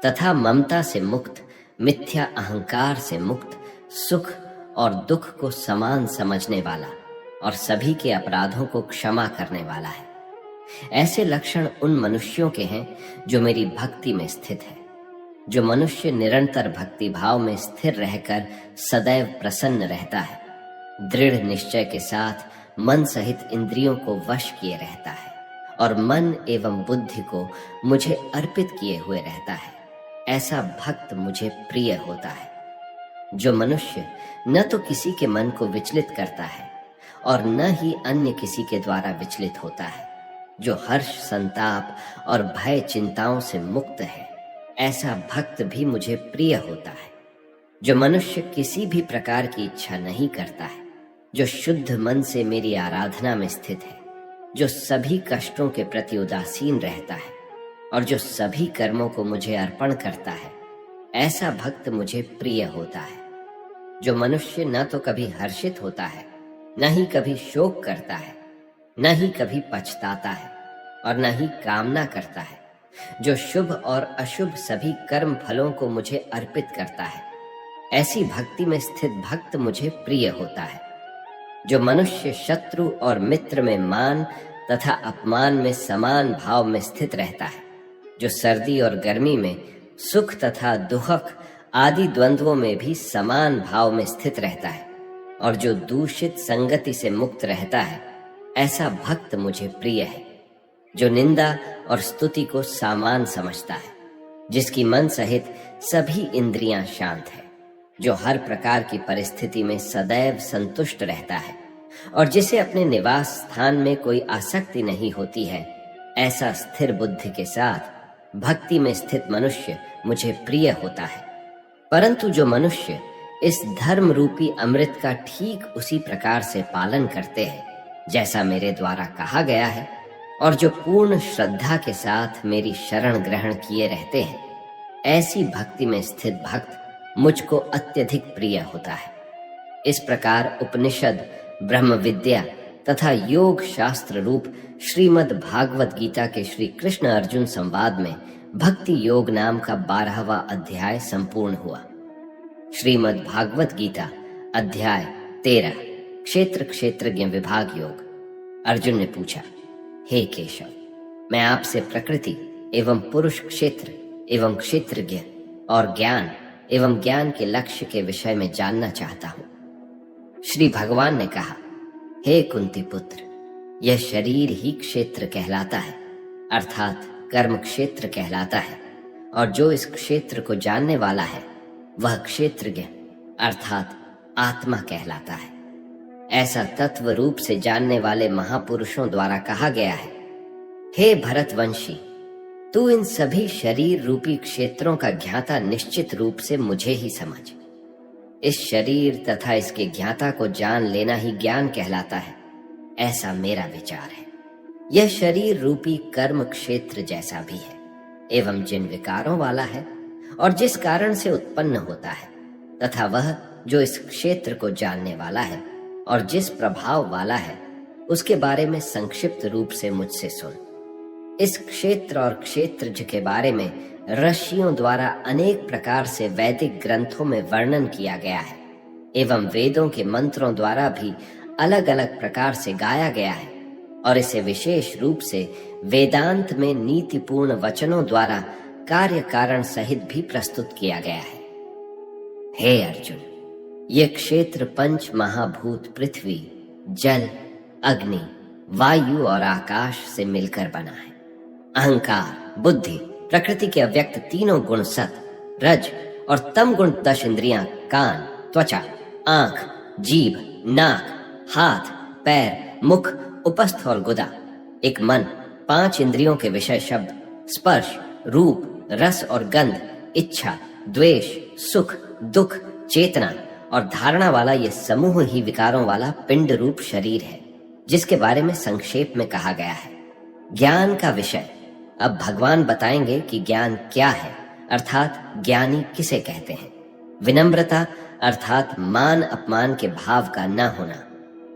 तथा ममता से मुक्त, मिथ्या अहंकार से मुक्त, सुख और दुख को समान समझने वाला और सभी के अपराधों को क्षमा करने वाला है। ऐसे लक्षण उन मनुष्यों के हैं जो मेरी भक्ति में स्थित है। जो मनुष्य निरंतर भक्ति भाव में स्थिर रहकर सदैव प्रसन्न रहता है, दृढ़ निश्चय के साथ मन सहित इंद्रियों को वश किए रहता है और मन एवं बुद्धि को मुझे अर्पित किए हुए रहता है, ऐसा भक्त मुझे प्रिय होता है। जो मनुष्य न तो किसी के मन को विचलित करता है और न ही अन्य किसी के द्वारा विचलित होता है, जो हर्ष संताप और भय चिंताओं से मुक्त है, ऐसा भक्त भी मुझे प्रिय होता है। जो मनुष्य किसी भी प्रकार की इच्छा नहीं करता है, जो शुद्ध मन से मेरी आराधना में स्थित है, जो सभी कष्टों के प्रति उदासीन रहता है और जो सभी कर्मों को मुझे अर्पण करता है, ऐसा भक्त मुझे प्रिय होता है। जो मनुष्य न तो कभी हर्षित होता है, न ही कभी शोक करता है, न ही कभी पछताता है और न ही कामना करता है, जो शुभ और अशुभ सभी कर्म फलों को मुझे अर्पित करता है, ऐसी भक्ति में स्थित भक्त मुझे प्रिय होता है। जो मनुष्य शत्रु और मित्र में मान तथा अपमान में समान भाव में स्थित रहता है, जो सर्दी और गर्मी में सुख तथा दुख आदि द्वंद्वों में भी समान भाव में स्थित रहता है और जो दूषित संगति से मुक्त रहता है, ऐसा भक्त मुझे प्रिय है। जो निंदा और स्तुति को सामान समझता है, जिसकी मन सहित सभी इंद्रियां शांत है, जो हर प्रकार की परिस्थिति में सदैव संतुष्ट रहता है और जिसे अपने निवास स्थान में कोई आसक्ति नहीं होती है, ऐसा स्थिर बुद्धि के साथ भक्ति में स्थित मनुष्य मुझे प्रिय होता है। परंतु जो मनुष्य इस धर्म रूपी अमृत का ठीक उसी प्रकार से पालन करते हैं जैसा मेरे द्वारा कहा गया है और जो पूर्ण श्रद्धा के साथ मेरी शरण ग्रहण किए रहते हैं, ऐसी भक्ति में स्थित भक्त मुझको अत्यधिक प्रिय होता है। इस प्रकार उपनिषद, ब्रह्म विद्या तथा योग शास्त्र रूप श्रीमद् भागवत गीता के श्री कृष्ण अर्जुन संवाद में भक्ति योग नाम का 12वां अध्याय संपूर्ण हुआ। श्रीमद् भागवत गीता अध्याय 13 क्षेत्र क्षेत्रज्ञ विभाग योग। अर्जुन ने पूछा, हे केशव, मैं आपसे प्रकृति एवं पुरुष क्षेत्र एवं क्षेत्रज्ञ और ज्ञान एवं ज्ञान के लक्ष्य के विषय में जानना चाहता हूं। श्री भगवान ने कहा, हे कुंती पुत्र, यह शरीर ही क्षेत्र कहलाता है, अर्थात कर्म क्षेत्र कहलाता है, और जो इस क्षेत्र को जानने वाला है वह क्षेत्रज्ञ अर्थात आत्मा कहलाता है। ऐसा तत्व रूप से जानने वाले महापुरुषों द्वारा कहा गया है, हे भरतवंशी, तू इन सभी शरीर रूपी क्षेत्रों का ज्ञाता निश्चित रूप से मुझे ही समझ। इस शरीर तथा इसके ज्ञाता को जान लेना ही ज्ञान कहलाता है, ऐसा मेरा विचार है। यह शरीर रूपी कर्म क्षेत्र जैसा भी है एवं जिन विकारों वाला है और जिस कारण से उत्पन्न होता है, तथा वह जो इस क्षेत्र को जानने वाला है और जिस प्रभाव वाला है, उसके बारे में संक्षिप्त रूप से मुझसे सुन। इस क्षेत्र और क्षेत्रज्ञ के बारे में ऋषियों द्वारा अनेक प्रकार से वैदिक ग्रंथों में वर्णन किया गया है एवं वेदों के मंत्रों द्वारा भी अलग अलग प्रकार से गाया गया है, और इसे विशेष रूप से वेदांत में नीतिपूर्ण वचनों द्वारा कार्य कारण सहित भी प्रस्तुत किया गया है। हे अर्जुन, यह क्षेत्र पंच महाभूत पृथ्वी, जल, अग्नि, वायु और आकाश से मिलकर बना है। अहंकार, बुद्धि, प्रकृति के अव्यक्त तीनों गुण सत, रज और तम गुण 10 इंद्रियां, कान, त्वचा, आंख, जीभ, नाक, हाथ, पैर, मुख, उपस्थ और गुदा, एक मन, 5 इंद्रियों के विषय शब्द, स्पर्श, रूप, रस और गंध, इच्छा, द्वेष, सुख, दुख, चेतना और धारणा वाला यह समूह ही विकारों वाला पिंड रूप शरीर है, जिसके बारे में संक्षेप में कहा गया है। ज्ञान का विषय अब भगवान बताएंगे कि ज्ञान क्या है, अर्थात ज्ञानी किसे कहते हैं। विनम्रता अर्थात मान अपमान के भाव का न होना,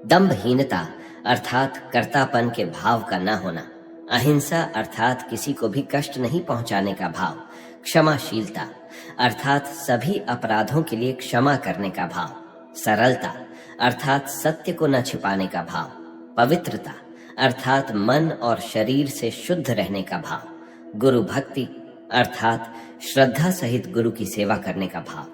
दंभहीनता अर्थात कर्तापन के भाव का न होना, अहिंसा अर्थात किसी को भी कष्ट नहीं पहुंचाने का भाव, क्षमाशीलता अर्थात सभी अपराधों के लिए क्षमा करने का भाव, सरलता अर्थात सत्य को न छिपाने का भाव, पवित्रता अर्थात मन और शरीर से शुद्ध रहने का भाव, गुरु भक्ति अर्थात श्रद्धा सहित गुरु की सेवा करने का भाव,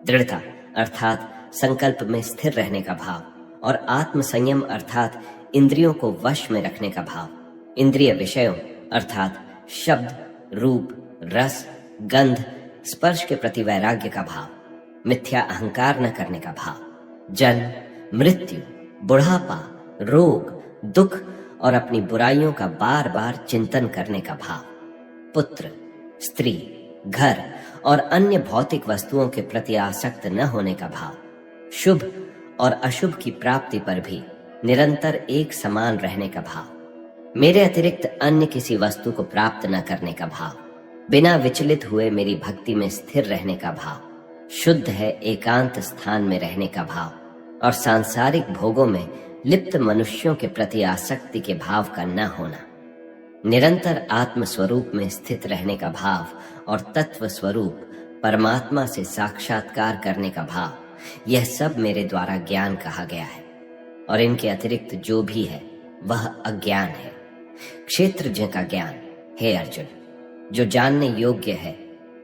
दृढ़ता अर्थात संकल्प में स्थिर रहने का भाव, और आत्म संयम अर्थात इंद्रियों को वश में रखने का भाव, इंद्रिय विषयों अर्थात शब्द, रूप, रस, गंध, स्पर्श के प्रति वैराग्य का भाव, मिथ्या अहंकार न करने का भाव, जन्म, मृत्यु, बुढ़ापा, रोग, दुख और अपनी बुराइयों का बार बार चिंतन करने का भाव, पुत्र, स्त्री, घर और अन्य भौतिक वस्तुओं के प्रति आसक्त न होने का भाव, शुभ और अशुभ की प्राप्ति पर भी निरंतर एक समान रहने का भाव, मेरे अतिरिक्त अन्य किसी वस्तु को प्राप्त न करने का भाव, बिना विचलित हुए मेरी भक्ति में स्थिर रहने का भाव, शुद्ध है एकांत स्थान में रहने का भाव और सांसारिक भोगों में लिप्त मनुष्यों के प्रति आसक्ति के भाव का न होना, निरंतर आत्म स्वरूप में स्थित रहने का भाव और तत्व स्वरूप परमात्मा से साक्षात्कार करने का भाव, यह सब मेरे द्वारा ज्ञान कहा गया है और इनके अतिरिक्त जो भी है वह अज्ञान है। क्षेत्रज्ञ का ज्ञान, हे अर्जुन, जो जानने योग्य है,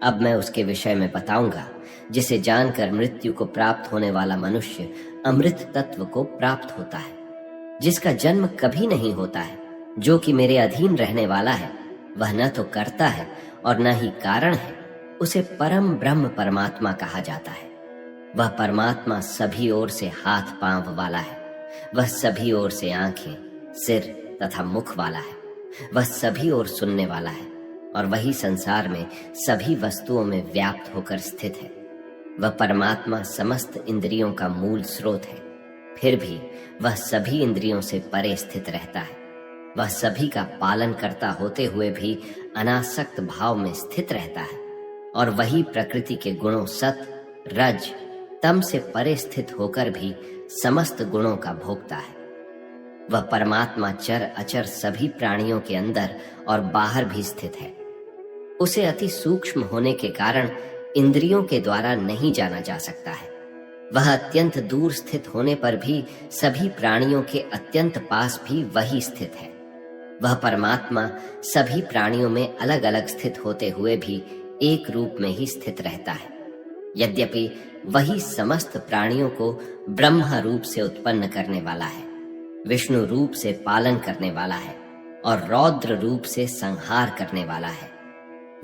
अब मैं उसके विषय में बताऊंगा, जिसे जानकर मृत्यु को प्राप्त होने वाला मनुष्य अमृत तत्व को प्राप्त होता है, जिसका जन्म कभी नहीं होता है, जो कि मेरे अधीन रहने वाला है, वह न तो करता है और न ही कारण है, उसे परम ब्रह्म परमात्मा कहा जाता है। वह परमात्मा सभी ओर से हाथ पांव वाला है, वह सभी ओर से आंखें, सिर तथा मुख वाला है, वह सभी ओर सुनने वाला है और वही संसार में सभी वस्तुओं में व्याप्त होकर स्थित है। वह परमात्मा समस्त इंद्रियों का मूल स्रोत है, फिर भी वह सभी इंद्रियों से परे स्थित रहता है। वह सभी का पालन करता होते हुए भी अनासक्त भाव में स्थित रहता है और वही प्रकृति के गुणों सत, रज, तम से परे स्थित होकर भी समस्त गुणों का भोगता है। वह परमात्मा चर अचर सभी प्राणियों के अंदर और बाहर भी स्थित है। उसे अति सूक्ष्म होने के कारण इंद्रियों के द्वारा नहीं जाना जा सकता है। वह अत्यंत दूर स्थित होने पर भी सभी प्राणियों के अत्यंत पास भी वही स्थित है। वह परमात्मा सभी प्राणियों में अलग अलग स्थित होते हुए भी एक रूप में ही स्थित रहता है। यद्यपि वही समस्त प्राणियों को ब्रह्मा रूप से उत्पन्न करने वाला है, विष्णु रूप से पालन करने वाला है और रौद्र रूप से संहार करने वाला है।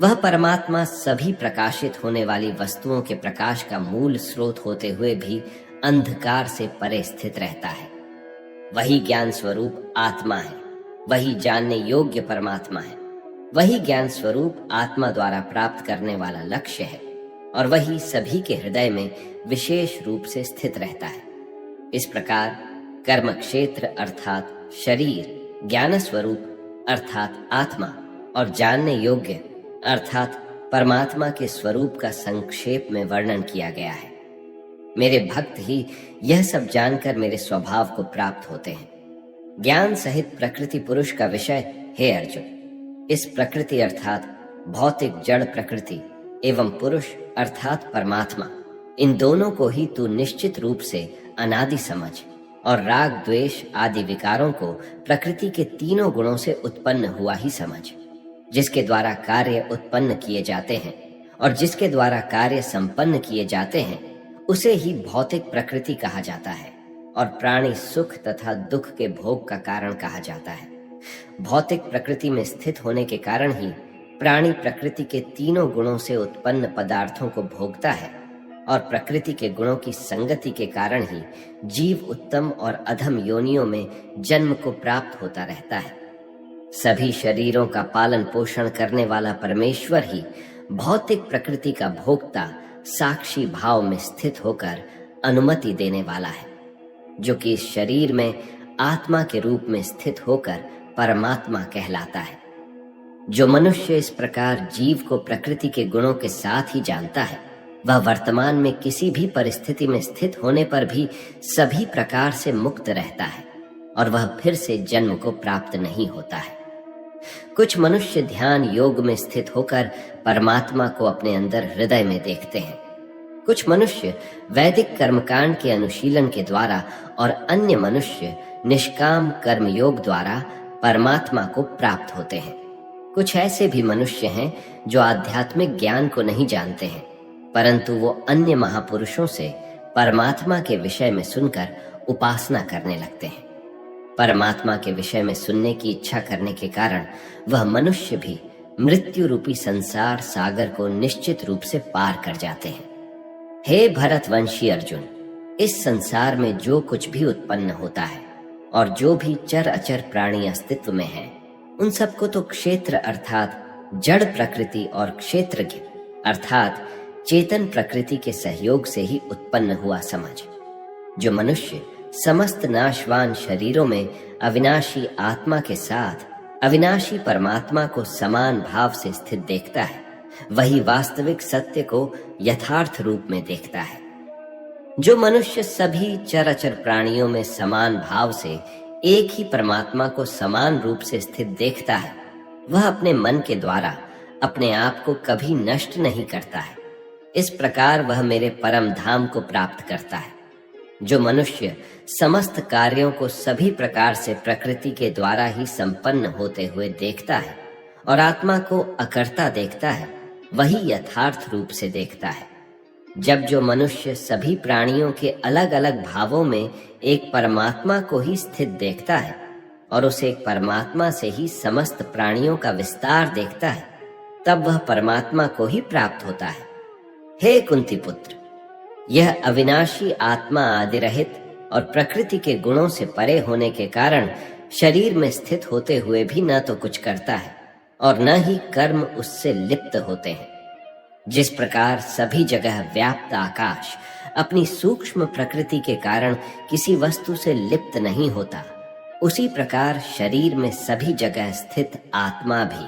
वह परमात्मा सभी प्रकाशित होने वाली वस्तुओं के प्रकाश का मूल स्रोत होते हुए भी अंधकार से परे स्थित रहता है। वही ज्ञान स्वरूप आत्मा है, वही जानने योग्य परमात्मा है, वही ज्ञान स्वरूप आत्मा द्वारा प्राप्त करने वाला लक्ष्य है और वही सभी के हृदय में विशेष रूप से स्थित रहता है। इस प्रकार कर्म क्षेत्र अर्थात शरीर, ज्ञान स्वरूप अर्थात आत्मा और जानने योग्य अर्थात परमात्मा के स्वरूप का संक्षेप में वर्णन किया गया है। मेरे भक्त ही यह सब जानकर मेरे स्वभाव को प्राप्त होते हैं। ज्ञान सहित प्रकृति पुरुष का विषय, हे अर्जुन, इस प्रकृति अर्थात भौतिक जड़ प्रकृति एवं पुरुष अर्थात परमात्मा, इन दोनों को ही तू निश्चित रूप से अनादि समझ और राग द्वेष आदि विकारों को प्रकृति के तीनों गुणों से उत्पन्न हुआ ही समझ, जिसके द्वारा कार्य उत्पन्न किए जाते हैं और जिसके द्वारा कार्य संपन्न किए जाते हैं, उसे ही भौतिक प्रकृति कहा जाता है और प्राणी सुख तथा दुख के भोग का कारण कहा जाता है। भौतिक प्रकृति में स्थित होने के कारण ही प्राणी प्रकृति के तीनों गुणों से उत्पन्न पदार्थों को भोगता है और प्रकृति के गुणों की संगति के कारण ही जीव उत्तम और अधम योनियों में जन्म को प्राप्त होता रहता है। सभी शरीरों का पालन पोषण करने वाला परमेश्वर ही भौतिक प्रकृति का भोक्ता साक्षी भाव में स्थित होकर अनुमति देने वाला है, जो कि इस शरीर में आत्मा के रूप में स्थित होकर परमात्मा कहलाता है। जो मनुष्य इस प्रकार जीव को प्रकृति के गुणों के साथ ही जानता है, वह वर्तमान में किसी भी परिस्थिति में स्थित होने पर भी सभी प्रकार से मुक्त रहता है और वह फिर से जन्म को प्राप्त नहीं होता है। कुछ मनुष्य ध्यान योग में स्थित होकर परमात्मा को अपने अंदर हृदय में देखते हैं। कुछ मनुष्य वैदिक कर्मकांड के अनुशीलन के द्वारा और अन्य मनुष्य निष्काम कर्म योग द्वारा परमात्मा को प्राप्त होते हैं। कुछ ऐसे भी मनुष्य हैं जो आध्यात्मिक ज्ञान को नहीं जानते हैं, परंतु वो अन्य महापुरुषों से परमात्मा के विषय में सुनकर उपासना करने लगते हैं। परमात्मा के विषय में सुनने की इच्छा करने के कारण वह मनुष्य भी मृत्यु रूपी संसार सागर को निश्चित रूप से पार कर जाते हैं। हे भरतवंशी अर्जुन, इस संसार में जो कुछ भी उत्पन्न होता है और जो भी चर अचर प्राणी अस्तित्व में है, उन सबको तो क्षेत्र अर्थात जड़ प्रकृति और क्षेत्रज्ञ अर्थात चेतन प्रकृति के सहयोग से ही उत्पन्न हुआ समझ। जो मनुष्य समस्त नाशवान शरीरों में अविनाशी आत्मा के साथ अविनाशी परमात्मा को समान भाव से स्थित देखता है, वही वास्तविक सत्य को यथार्थ रूप में देखता है। जो मनुष्य सभी चराचर प्राणियों में समान भाव से एक ही परमात्मा को समान रूप से स्थित देखता है, वह अपने मन के द्वारा अपने आप को कभी नष्ट नहीं करता है। इस प्रकार वह मेरे परम धाम को प्राप्त करता है। जो मनुष्य समस्त कार्यों को सभी प्रकार से प्रकृति के द्वारा ही संपन्न होते हुए देखता है और आत्मा को अकर्ता देखता है, वही यथार्थ रूप से देखता है। जब जो मनुष्य सभी प्राणियों के अलग अलग भावों में एक परमात्मा को ही स्थित देखता है और उस एक परमात्मा से ही समस्त प्राणियों का विस्तार देखता है, तब वह परमात्मा को ही प्राप्त होता है। हे कुंती पुत्र, यह अविनाशी आत्मा आदि रहित और प्रकृति के गुणों से परे होने के कारण शरीर में स्थित होते हुए भी न तो कुछ करता है और न ही कर्म उससे लिप्त होते हैं। जिस प्रकार सभी जगह व्याप्त आकाश अपनी सूक्ष्म प्रकृति के कारण किसी वस्तु से लिप्त नहीं होता, उसी प्रकार शरीर में सभी जगह स्थित आत्मा भी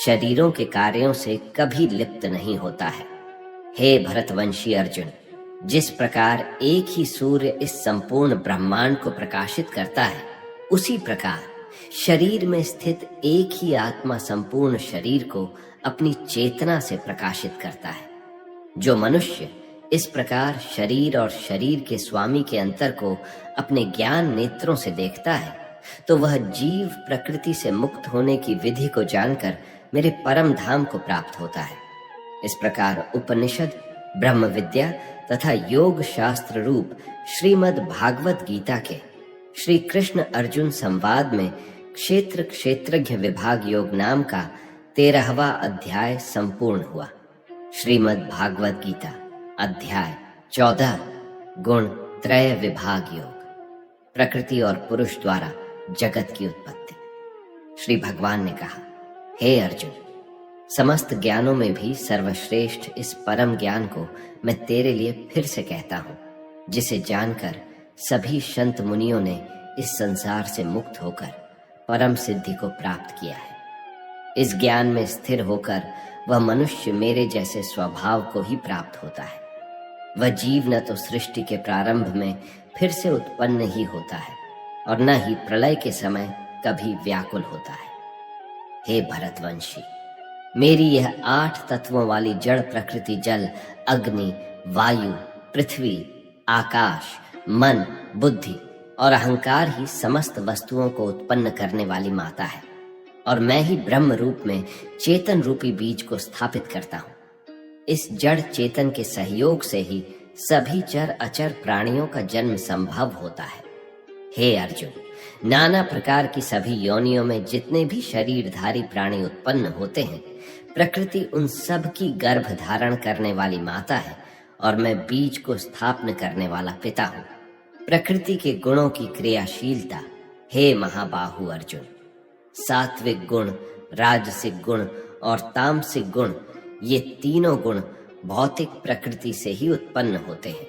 शरीरों के कार्यों से कभी लिप्त नहीं होता है। हे भरतवंशी अर्जुन, जिस प्रकार एक ही सूर्य इस संपूर्ण ब्रह्मांड को प्रकाशित करता है, उसी प्रकार शरीर में स्थित एक ही आत्मा संपूर्ण शरीर को अपनी चेतना से प्रकाशित करता है। जो मनुष्य इस प्रकार शरीर और शरीर के स्वामी के अंतर को अपने ज्ञान नेत्रों से देखता है, तो वह जीव प्रकृति से मुक्त होने की विधि को जानकर मेरे परम धाम को प्राप्त होता है। इस प्रकार उपनिषद, ब्रह्म विद्या तथा योग शास्त्र रूप श्रीमद् भागवत गीता के श्री कृष्ण अर्जुन संवाद में क्षेत्र क्षेत्रज्ञ विभाग योग नाम का 13वां अध्याय संपूर्ण हुआ। श्रीमद् भागवत गीता अध्याय 14 गुण त्रय विभाग योग, प्रकृति और पुरुष द्वारा जगत की उत्पत्ति। श्री भगवान ने कहा, हे अर्जुन, समस्त ज्ञानों में भी सर्वश्रेष्ठ इस परम ज्ञान को मैं तेरे लिए फिर से कहता हूं, जिसे जानकर सभी संत मुनियों ने इस संसार से मुक्त होकर परम सिद्धि को प्राप्त किया है। इस ज्ञान में स्थिर होकर वह मनुष्य मेरे जैसे स्वभाव को ही प्राप्त होता है। वह जीव न तो सृष्टि के प्रारंभ में फिर से उत्पन्न ही होता है और न ही प्रलय के समय कभी व्याकुल होता है। हे भरतवंशी, मेरी यह 8 तत्वों वाली जड़ प्रकृति जल, अग्नि, वायु, पृथ्वी, आकाश, मन, बुद्धि और अहंकार ही समस्त वस्तुओं को उत्पन्न करने वाली माता है और मैं ही ब्रह्म रूप में चेतन रूपी बीज को स्थापित करता हूं। इस जड़ चेतन के सहयोग से ही सभी चर अचर प्राणियों का जन्म संभव होता है। हे अर्जुन, नाना प्रकार की सभी योनियों में जितने भी शरीरधारी प्राणी उत्पन्न होते हैं, प्रकृति उन सब की गर्भ धारण करने वाली माता है और मैं बीज को स्थापन करने वाला पिता हूं। प्रकृति के गुणों की क्रियाशीलता, हे महाबाहु अर्जुन, सात्विक गुण, राजसिक गुण और तामसिक गुण, ये तीनों गुण भौतिक प्रकृति से ही उत्पन्न होते हैं।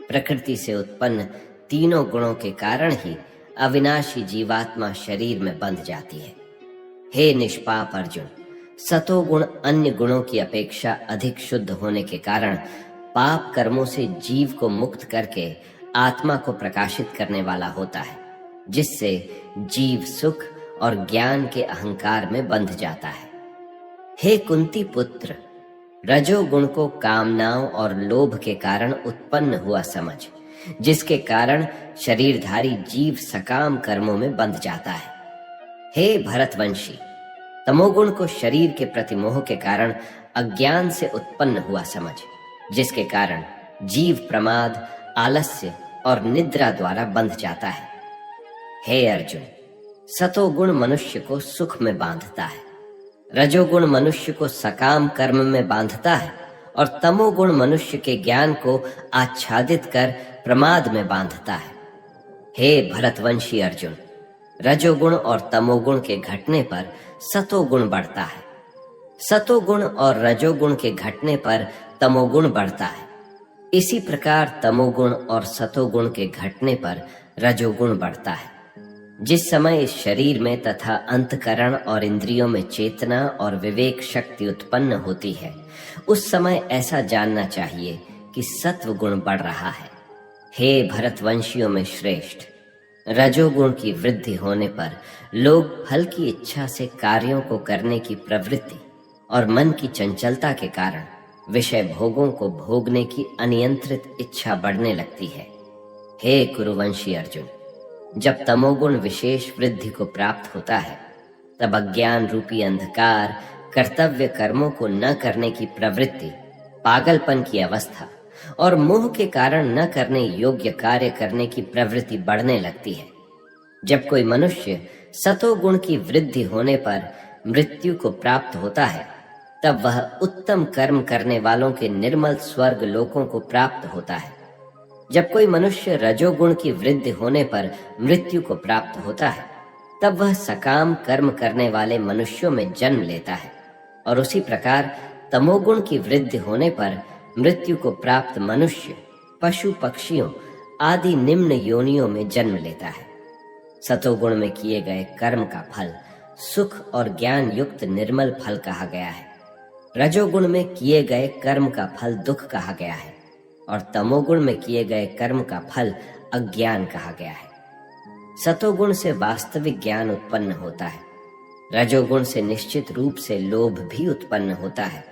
प्रकृति से उत्पन्न तीनों गुणों के कारण ही अविनाशी जीवात्मा शरीर में बंध जाती है। हे निष्पाप अर्जुन, सतोगुण अन्य गुणों की अपेक्षा अधिक शुद्ध होने के कारण पाप कर्मों से जीव को मुक्त करके आत्मा को प्रकाशित करने वाला होता है, जिससे जीव सुख और ज्ञान के अहंकार में बंध जाता है। हे कुंती पुत्र, रजोगुण को कामनाओं और लोभ के कारण उत्पन्न हुआ समझ, जिसके कारण शरीरधारी जीव सकाम कर्मों में बंध जाता है। हे भरतवंशी, तमोगुण को शरीर के प्रति मोह के कारण अज्ञान से उत्पन्न हुआ समझ, जिसके कारण जीव प्रमाद, आलस्य और निद्रा द्वारा बंध जाता है। हे अर्जुन, सतोगुण मनुष्य को सुख में बांधता है रजोगुण मनुष्य को सकाम कर्म में बांधता है और तमोगुण मनुष्य के ज्ञान को आच्छादित कर प्रमाद में बांधता है। हे भरतवंशी अर्जुन, रजोगुण और तमोगुण के घटने पर सतोगुण बढ़ता है, सतोगुण और रजोगुण के घटने पर तमोगुण बढ़ता है। इसी प्रकार तमोगुण और सतोगुण के घटने पर रजोगुण बढ़ता है। जिस समय इस शरीर में तथा अंतकरण और इंद्रियों में चेतना और विवेक शक्ति उत्पन्न होती है, उस समय ऐसा जानना चाहिए कि सत्व गुण बढ़ रहा है। हे भरतवंशियों में श्रेष्ठ, रजोगुण की वृद्धि होने पर लोग फल की इच्छा से कार्यों को करने की प्रवृत्ति और मन की चंचलता के कारण विषय भोगों को भोगने की अनियंत्रित इच्छा बढ़ने लगती है। हे कुरुवंशी अर्जुन, जब तमोगुण विशेष वृद्धि को प्राप्त होता है, तब अज्ञान रूपी अंधकार कर्तव्य कर्मों को न करने की प्रवृत्ति, पागलपन की अवस्था और मोह के कारण न करने योग्य कार्य करने की प्रवृत्ति बढ़ने लगती है। जब कोई मनुष्य सतोगुण की वृद्धि होने पर मृत्यु को प्राप्त होता है, तब वह उत्तम कर्म करने वालों के निर्मल स्वर्ग लोकों को प्राप्त होता है। जब कोई मनुष्य रजोगुण की वृद्धि होने पर मृत्यु को प्राप्त होता है, तब वह सकाम कर्म करने वाले मनुष्यों में जन्म लेता है। और उसी प्रकार तमोगुण की वृद्धि होने पर मृत्यु को प्राप्त मनुष्य पशु पक्षियों आदि निम्न योनियों में जन्म लेता है। सतोगुण में किए गए कर्म का फल सुख और ज्ञान युक्त निर्मल फल कहा गया है। रजोगुण में किए गए कर्म का फल दुख कहा गया है और तमोगुण में किए गए कर्म का फल अज्ञान कहा गया है। सतोगुण से वास्तविक ज्ञान उत्पन्न होता है, रजोगुण से निश्चित रूप से लोभ भी उत्पन्न होता है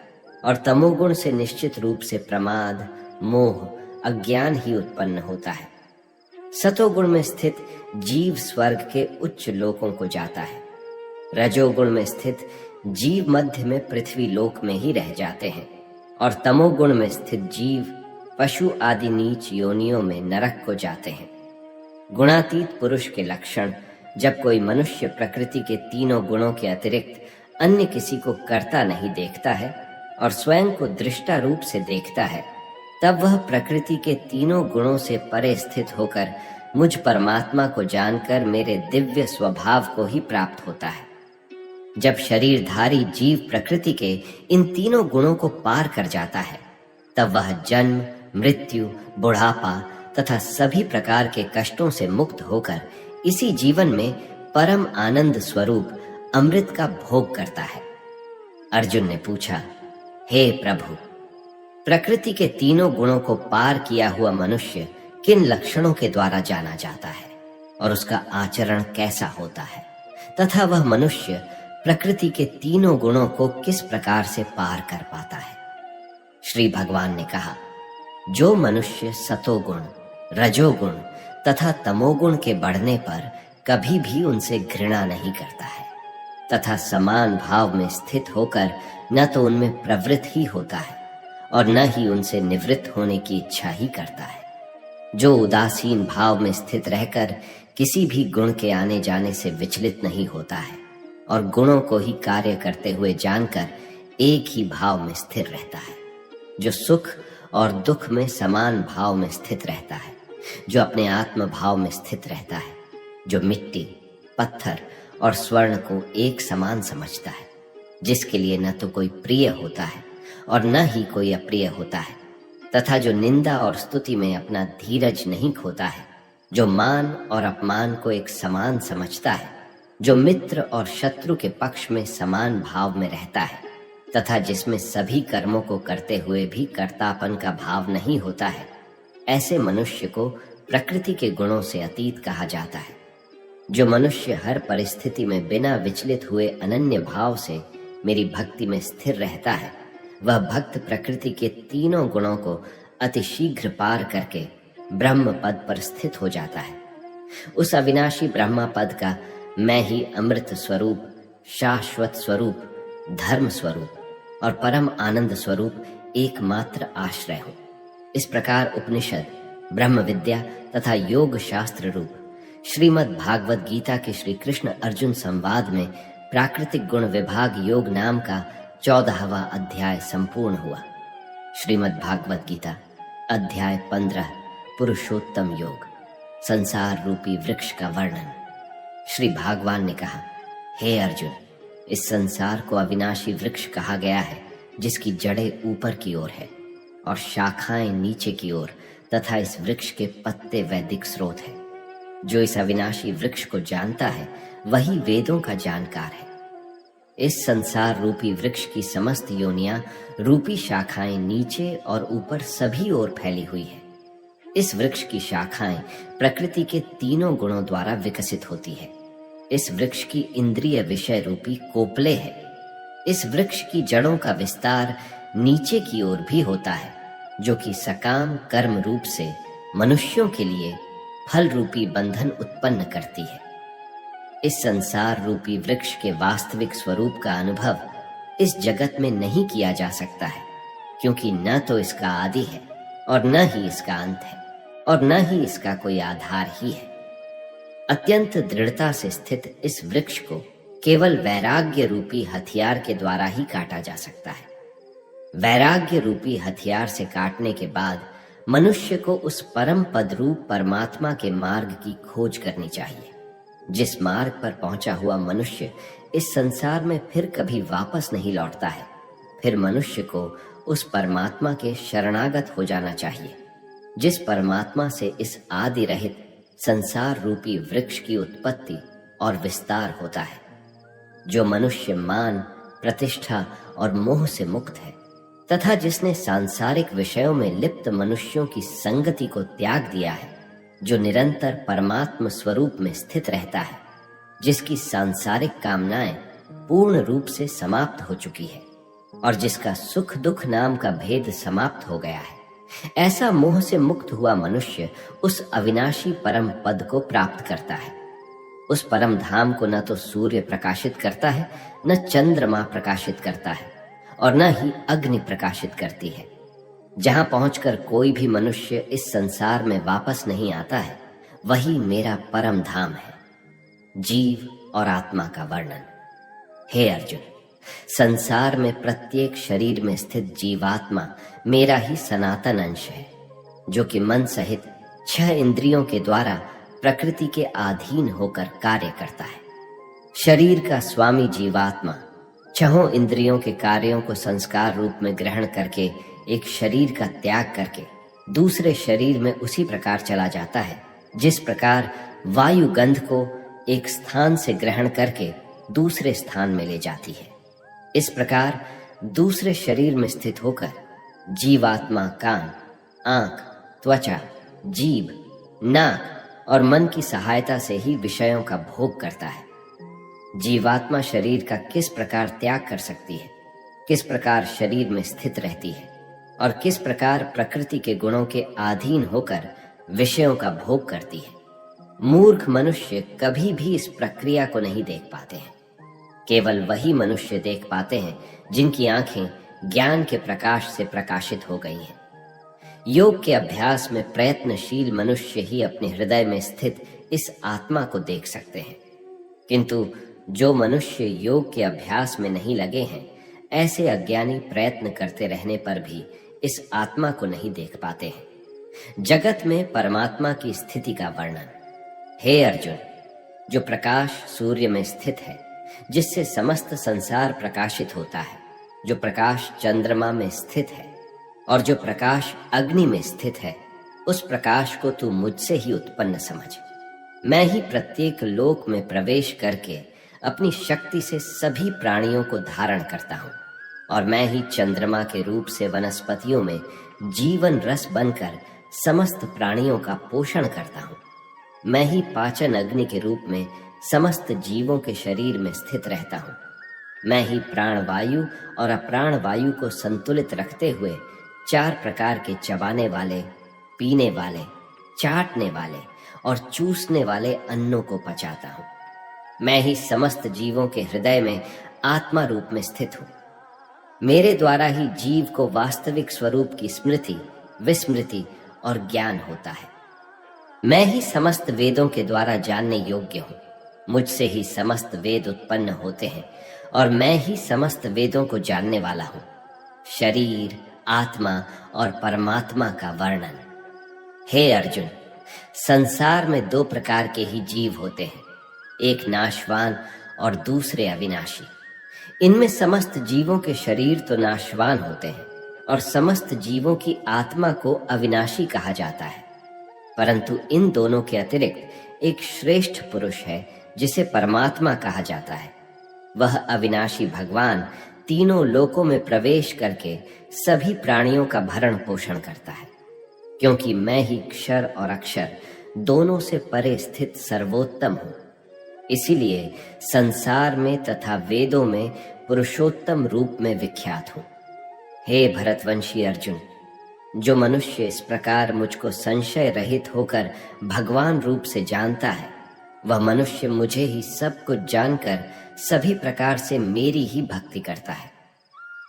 और तमोगुण से निश्चित रूप से प्रमाद, मोह, अज्ञान ही उत्पन्न होता है। सतोगुण में स्थित जीव स्वर्ग के उच्च लोकों को जाता है, रजोगुण में स्थित जीव मध्य में पृथ्वी लोक में ही रह जाते हैं और तमोगुण में स्थित जीव पशु आदि नीच योनियों में नरक को जाते हैं। गुणातीत पुरुष के लक्षण जब कोई मनुष्य प्रकृति के तीनों गुणों के अतिरिक्त अन्य किसी को करता नहीं देखता है और स्वयं को दृष्टा रूप से देखता है, तब वह प्रकृति के तीनों गुणों से परे स्थित होकर मुझ परमात्मा को जानकर मेरे दिव्य स्वभाव को ही प्राप्त होता है। जब शरीरधारी जीव प्रकृति के इन तीनों गुणों को पार कर जाता है, तब वह जन्म, मृत्यु, बुढ़ापा तथा सभी प्रकार के कष्टों से मुक्त होकर इसी जीवन में परम आनंद स्वरूप अमृत का भोग करता है। अर्जुन ने पूछा, हे प्रभु, प्रकृति के तीनों गुणों को पार किया हुआ मनुष्य किन लक्षणों के द्वारा जाना जाता है और उसका आचरण कैसा होता है, तथा वह मनुष्य प्रकृति के तीनों गुणों को किस प्रकार से पार कर पाता है? श्री भगवान ने कहा, जो मनुष्य सतोगुण, रजोगुण तथा तमोगुण के बढ़ने पर कभी भी उनसे घृणा नहीं करता है तथा समान भाव में स्थित होकर न तो उनमें प्रवृत्त ही होता है और न ही उनसे निवृत्त होने की इच्छा ही करता है, जो उदासीन भाव में स्थित रहकर किसी भी गुण के आने जाने से विचलित नहीं होता है और गुणों को ही कार्य करते हुए जानकर एक ही भाव में स्थिर रहता है, जो सुख और दुख में समान भाव में स्थित रहता है, जो अपने आत्म भाव में स्थित रहता है, जो मिट्टी, पत्थर और स्वर्ण को एक समान समझता है, जिसके लिए न तो कोई प्रिय होता है और न ही कोई अप्रिय होता है, तथा जो निंदा और स्तुति में अपना धीरज नहीं खोता है, जो मान और अपमान को एक समान समझता है, जो मित्र और शत्रु के पक्ष में समान भाव में रहता है तथा जिसमें सभी कर्मों को करते हुए भी कर्तापन का भाव नहीं होता है, ऐसे मनुष्य को प्रकृति के गुणों से अतीत कहा जाता है। जो मनुष्य हर परिस्थिति में बिना विचलित हुए अनन्य भाव से मेरी भक्ति में स्थिर रहता है, वह भक्त प्रकृति के तीनों गुणों को अतिशीघ्र पार करके ब्रह्म पद पर स्थित हो जाता है। उस अविनाशी ब्रह्मा पद का मैं ही अमृत स्वरूप, शाश्वत स्वरूप, धर्म स्वरूप और परम आनंद स्वरूप एकमात्र आश्रय हूं। इस प्रकार उपनिषद, ब्रह्म विद्या तथा योग शास्त्र रूप श्रीमद् भागवत गीता के श्री कृष्ण अर्जुन संवाद में प्राकृतिक गुण विभाग योग नाम का 14वां अध्याय संपूर्ण हुआ। श्रीमद् भागवत गीता अध्याय 15 पुरुषोत्तम योग, संसार रूपी वृक्ष का वर्णन। श्री भगवान ने कहा, हे अर्जुन, इस संसार को अविनाशी वृक्ष कहा गया है, जिसकी जड़ें ऊपर की ओर है और शाखाएं नीचे की ओर, तथा इस वृक्ष के पत्ते वैदिक स्रोत है। जो इस अविनाशी वृक्ष को जानता है वही वेदों का जानकार है। इस संसार रूपी वृक्ष की समस्त योनियां रूपी शाखाएं नीचे और ऊपर सभी ओर फैली हुई है। इस वृक्ष की शाखाएं प्रकृति के तीनों गुणों द्वारा विकसित होती है। इस वृक्ष की इंद्रिय विषय रूपी कोपले है। इस वृक्ष की जड़ों का विस्तार नीचे की ओर भी होता है, जो कि सकाम कर्म रूप से मनुष्यों के लिए फल रूपी बंधन उत्पन्न करती है। इस संसार रूपी वृक्ष के वास्तविक स्वरूप का अनुभव इस जगत में नहीं किया जा सकता है, क्योंकि न तो इसका आदि है और न ही इसका अंत है और न ही इसका कोई आधार ही है। अत्यंत दृढ़ता से स्थित इस वृक्ष को केवल वैराग्य रूपी हथियार के द्वारा ही काटा जा सकता है। वैराग्य रूपी हथियार से काटने के बाद मनुष्य को उस परम पद रूप परमात्मा के मार्ग की खोज करनी चाहिए। जिस मार्ग पर पहुंचा हुआ मनुष्य इस संसार में फिर कभी वापस नहीं लौटता है, फिर मनुष्य को उस परमात्मा के शरणागत हो जाना चाहिए, जिस परमात्मा से इस आदि रहित संसार रूपी वृक्ष की उत्पत्ति और विस्तार होता है। जो मनुष्य मान, प्रतिष्ठा और मोह से मुक्त है तथा जिसने सांसारिक विषयों में लिप्त मनुष्यों की संगति को त्याग दिया है, जो निरंतर परमात्म स्वरूप में स्थित रहता है, जिसकी सांसारिक कामनाएं पूर्ण रूप से समाप्त हो चुकी है और जिसका सुख दुख नाम का भेद समाप्त हो गया है, ऐसा मोह से मुक्त हुआ मनुष्य उस अविनाशी परम पद को प्राप्त करता है। उस परम धाम को न तो सूर्य प्रकाशित करता है, न चंद्रमा प्रकाशित करता है और न ही अग्नि प्रकाशित करती है। जहां पहुंचकर कोई भी मनुष्य इस संसार में वापस नहीं आता है, वही मेरा परम धाम है। जीव और आत्मा का वर्णन। हे अर्जुन, संसार में प्रत्येक शरीर में स्थित जीवात्मा मेरा ही सनातन अंश है, जो कि मन सहित 6 इंद्रियों के द्वारा प्रकृति के अधीन होकर कार्य करता है। शरीर का स्वामी जीवात्मा 6 इंद्रियों के कार्यों को संस्कार रूप में ग्रहण करके एक शरीर का त्याग करके दूसरे शरीर में उसी प्रकार चला जाता है, जिस प्रकार वायु गंध को एक स्थान से ग्रहण करके दूसरे स्थान में ले जाती है। इस प्रकार दूसरे शरीर में स्थित होकर जीवात्मा कान, आंख, त्वचा, जीभ, नाक और मन की सहायता से ही विषयों का भोग करता है। जीवात्मा शरीर का किस प्रकार त्याग कर सकती है, किस प्रकार शरीर में स्थित रहती है और किस प्रकार प्रकृति के गुणों के अधीन होकर विषयों का भोग करती है, मूर्ख मनुष्य कभी भी इस प्रक्रिया को नहीं देख पाते हैं। केवल वही मनुष्य देख पाते हैं जिनकी आंखें ज्ञान के प्रकाश से प्रकाशित हो गई हैं। योग के अभ्यास में प्रयत्नशील मनुष्य ही अपने हृदय में स्थित इस आत्मा को देख सकते हैं, किंतु जो मनुष्य योग के अभ्यास में नहीं लगे हैं, ऐसे अज्ञानी प्रयत्न करते रहने पर भी इस आत्मा को नहीं देख पाते हैं। जगत में परमात्मा की स्थिति का वर्णन। हे अर्जुन, जो प्रकाश सूर्य में स्थित है, जिससे समस्त संसार प्रकाशित होता है, जो प्रकाश चंद्रमा में स्थित है और जो प्रकाश अग्नि में स्थित है, उस प्रकाश को तू मुझसे ही उत्पन्न समझ। मैं ही प्रत्येक लोक में प्रवेश करके अपनी शक्ति से सभी प्राणियों को धारण करता हूँ और मैं ही चंद्रमा के रूप से वनस्पतियों में जीवन रस बनकर समस्त प्राणियों का पोषण करता हूँ। मैं ही पाचन अग्नि के रूप में समस्त जीवों के शरीर में स्थित रहता हूँ। मैं ही प्राण वायु और अप्राण वायु को संतुलित रखते हुए 4 प्रकार के चबाने वाले, पीने वाले, चाटने वाले और चूसने वाले अन्नों को पचाता हूँ। मैं ही समस्त जीवों के हृदय में आत्मा रूप में स्थित हूँ। मेरे द्वारा ही जीव को वास्तविक स्वरूप की स्मृति, विस्मृति और ज्ञान होता है। मैं ही समस्त वेदों के द्वारा जानने योग्य हूँ मुझसे ही समस्त वेद उत्पन्न होते हैं और मैं ही समस्त वेदों को जानने वाला हूं। शरीर, आत्मा और परमात्मा का वर्णन। हे अर्जुन, संसार में दो प्रकार के ही जीव होते हैं, एक नाशवान और दूसरे अविनाशी। इनमें समस्त जीवों के शरीर तो नाशवान होते हैं और समस्त जीवों की आत्मा को अविनाशी कहा जाता है, परंतु इन दोनों के अतिरिक्त एक श्रेष्ठ पुरुष है जिसे परमात्मा कहा जाता है। वह अविनाशी भगवान तीनों लोकों में प्रवेश करके सभी प्राणियों का भरण पोषण करता है, क्योंकि मैं ही क्षर और अक्षर दोनों से परे स्थित सर्वोत्तम हूं। इसीलिए संसार में तथा वेदों में पुरुषोत्तम रूप में विख्यात हूं। हे भरतवंशी अर्जुन, जो मनुष्य इस प्रकार मुझको संशय रहित होकर भगवान रूप से जानता है, वह मनुष्य मुझे ही सब कुछ जानकर सभी प्रकार से मेरी ही भक्ति करता है।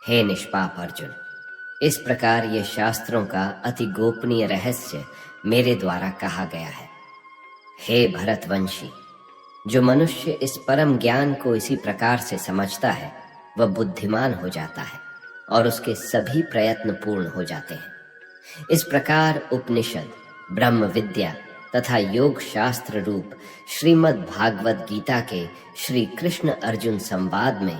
हे निष्पाप अर्जुन, इस प्रकार ये शास्त्रों का अति गोपनीय रहस्य मेरे द्वारा कहा गया है। हे भरतवंशी, जो मनुष्य इस परम ज्ञान को इसी प्रकार से समझता है, वह बुद्धिमान हो जाता है और उसके सभी प्रयत्न पूर्ण हो जाते हैं। इस प्रकार उपनिषद, ब्रह्म विद्या तथा योग शास्त्र रूप श्रीमद् भागवत गीता के श्री कृष्ण अर्जुन संवाद में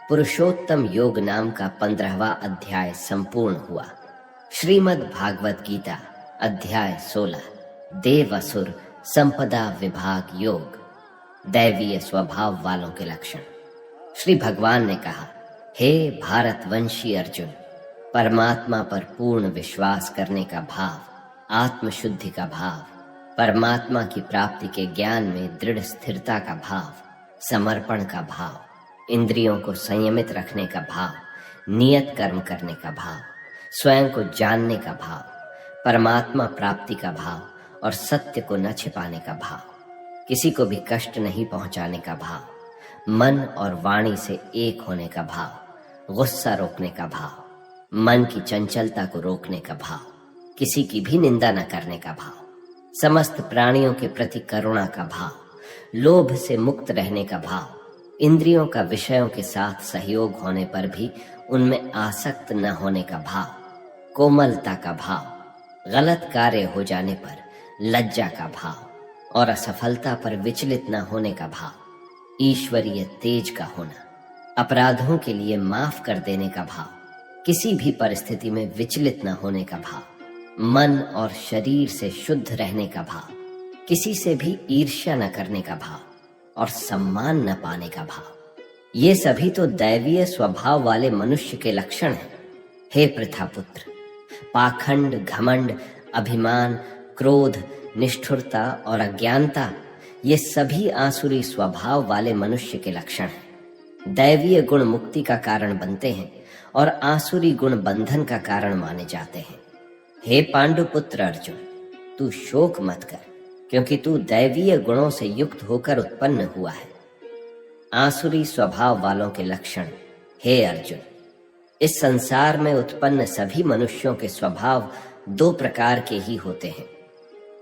पुरुषोत्तम योग नाम का 15वां अध्याय संपूर्ण हुआ। श्रीमद् भागवत गीता अध्याय 16, देव असुर संपदा विभाग योग, दैवीय स्वभाव वालों के लक्षण। श्री भगवान ने कहा, हे भारतवंशी अर्जुन, परमात्मा पर पूर्ण विश्वास करने का भाव, आत्मशुद्धि का भाव, परमात्मा की प्राप्ति के ज्ञान में दृढ़ स्थिरता का भाव, समर्पण का भाव, इंद्रियों को संयमित रखने का भाव, नियत कर्म करने का भाव, स्वयं को जानने का भाव, परमात्मा प्राप्ति का भाव और सत्य को न छिपाने का भाव, किसी को भी कष्ट नहीं पहुंचाने का भाव, मन और वाणी से एक होने का भाव, गुस्सा रोकने का भाव, मन की चंचलता को रोकने का भाव, किसी की भी निंदा न करने का भाव, समस्त प्राणियों के प्रति करुणा का भाव, लोभ से मुक्त रहने का भाव, इंद्रियों का विषयों के साथ सहयोग होने पर भी उनमें आसक्त न होने का भाव, कोमलता का भाव, गलत कार्य हो जाने पर लज्जा का भाव और असफलता पर विचलित न होने का भाव, ईश्वरीय तेज का होना, अपराधों के लिए माफ कर देने का भाव, किसी भी परिस्थिति में विचलित न होने का भाव, मन और शरीर से शुद्ध रहने का भाव, किसी से भी ईर्ष्या न करने का भाव और सम्मान न पाने का भाव। ये सभी तो दैवीय स्वभाव वाले मनुष्य के लक्षण हैं। हे पृथापुत्र, पाखंड, घमंड, अभिमान, क्रोध, निष्ठुरता और अज्ञानता, ये सभी आसुरी स्वभाव वाले मनुष्य के लक्षण हैं। दैवीय गुण मुक्ति का कारण बनते हैं और आसुरी गुण बंधन का कारण माने जाते हैं। हे पांडुपुत्र अर्जुन, तू शोक मत कर, क्योंकि तू दैवीय गुणों से युक्त होकर उत्पन्न हुआ है। आसुरी स्वभाव वालों के लक्षण। हे अर्जुन, इस संसार में उत्पन्न सभी मनुष्यों के स्वभाव दो प्रकार के ही होते हैं,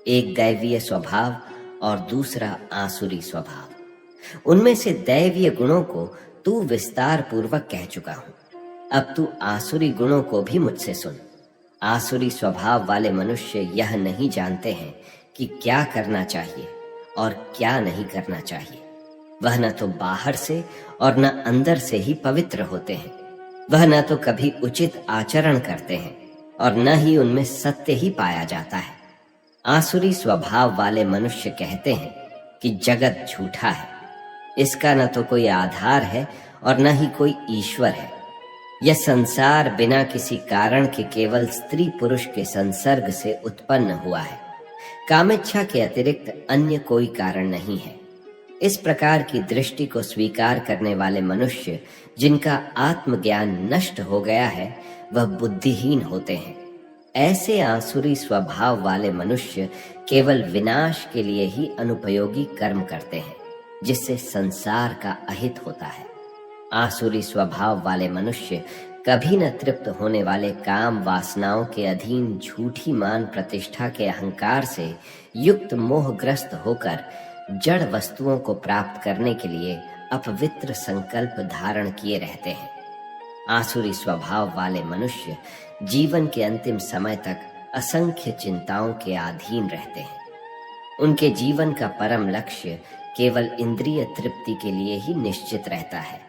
एक दैवीय स्वभाव और दूसरा आसुरी स्वभाव। उनमें से दैवीय गुणों को तू विस्तार पूर्वक कह चुका हूं। अब तू आसुरी गुणों को भी मुझसे सुन। आसुरी स्वभाव वाले मनुष्य यह नहीं जानते हैं कि क्या करना चाहिए और क्या नहीं करना चाहिए। वह न तो बाहर से और न अंदर से ही पवित्र होते हैं। वह न तो कभी उचित आचरण करते हैं और न ही उनमें सत्य ही पाया जाता है। आसुरी स्वभाव वाले मनुष्य कहते हैं कि जगत झूठा है, इसका न तो कोई आधार है और न ही कोई ईश्वर है। यह संसार बिना किसी कारण के केवल स्त्री पुरुष के संसर्ग से उत्पन्न हुआ है। कामेच्छा के अतिरिक्त अन्य कोई कारण नहीं है। इस प्रकार की दृष्टि को स्वीकार करने वाले मनुष्य जिनका आत्मज्ञान नष्ट हो गया है, वह बुद्धिहीन होते हैं। ऐसे आसुरी स्वभाव वाले मनुष्य केवल विनाश के लिए ही अनुपयोगी कर्म करते हैं, जिससे संसार का अहित होता है। आसुरी स्वभाव वाले मनुष्य कभी न तृप्त होने वाले काम वासनाओं के अधीन झूठी मान प्रतिष्ठा के अहंकार से युक्त मोहग्रस्त होकर जड़ वस्तुओं को प्राप्त करने के लिए अपवित्र संकल्प धारण किए रहते हैं। आसुरी स्वभाव वाले मनुष्य जीवन के अंतिम समय तक असंख्य चिंताओं के अधीन रहते हैं। उनके जीवन का परम लक्ष्य केवल इंद्रिय तृप्ति के लिए ही निश्चित रहता है।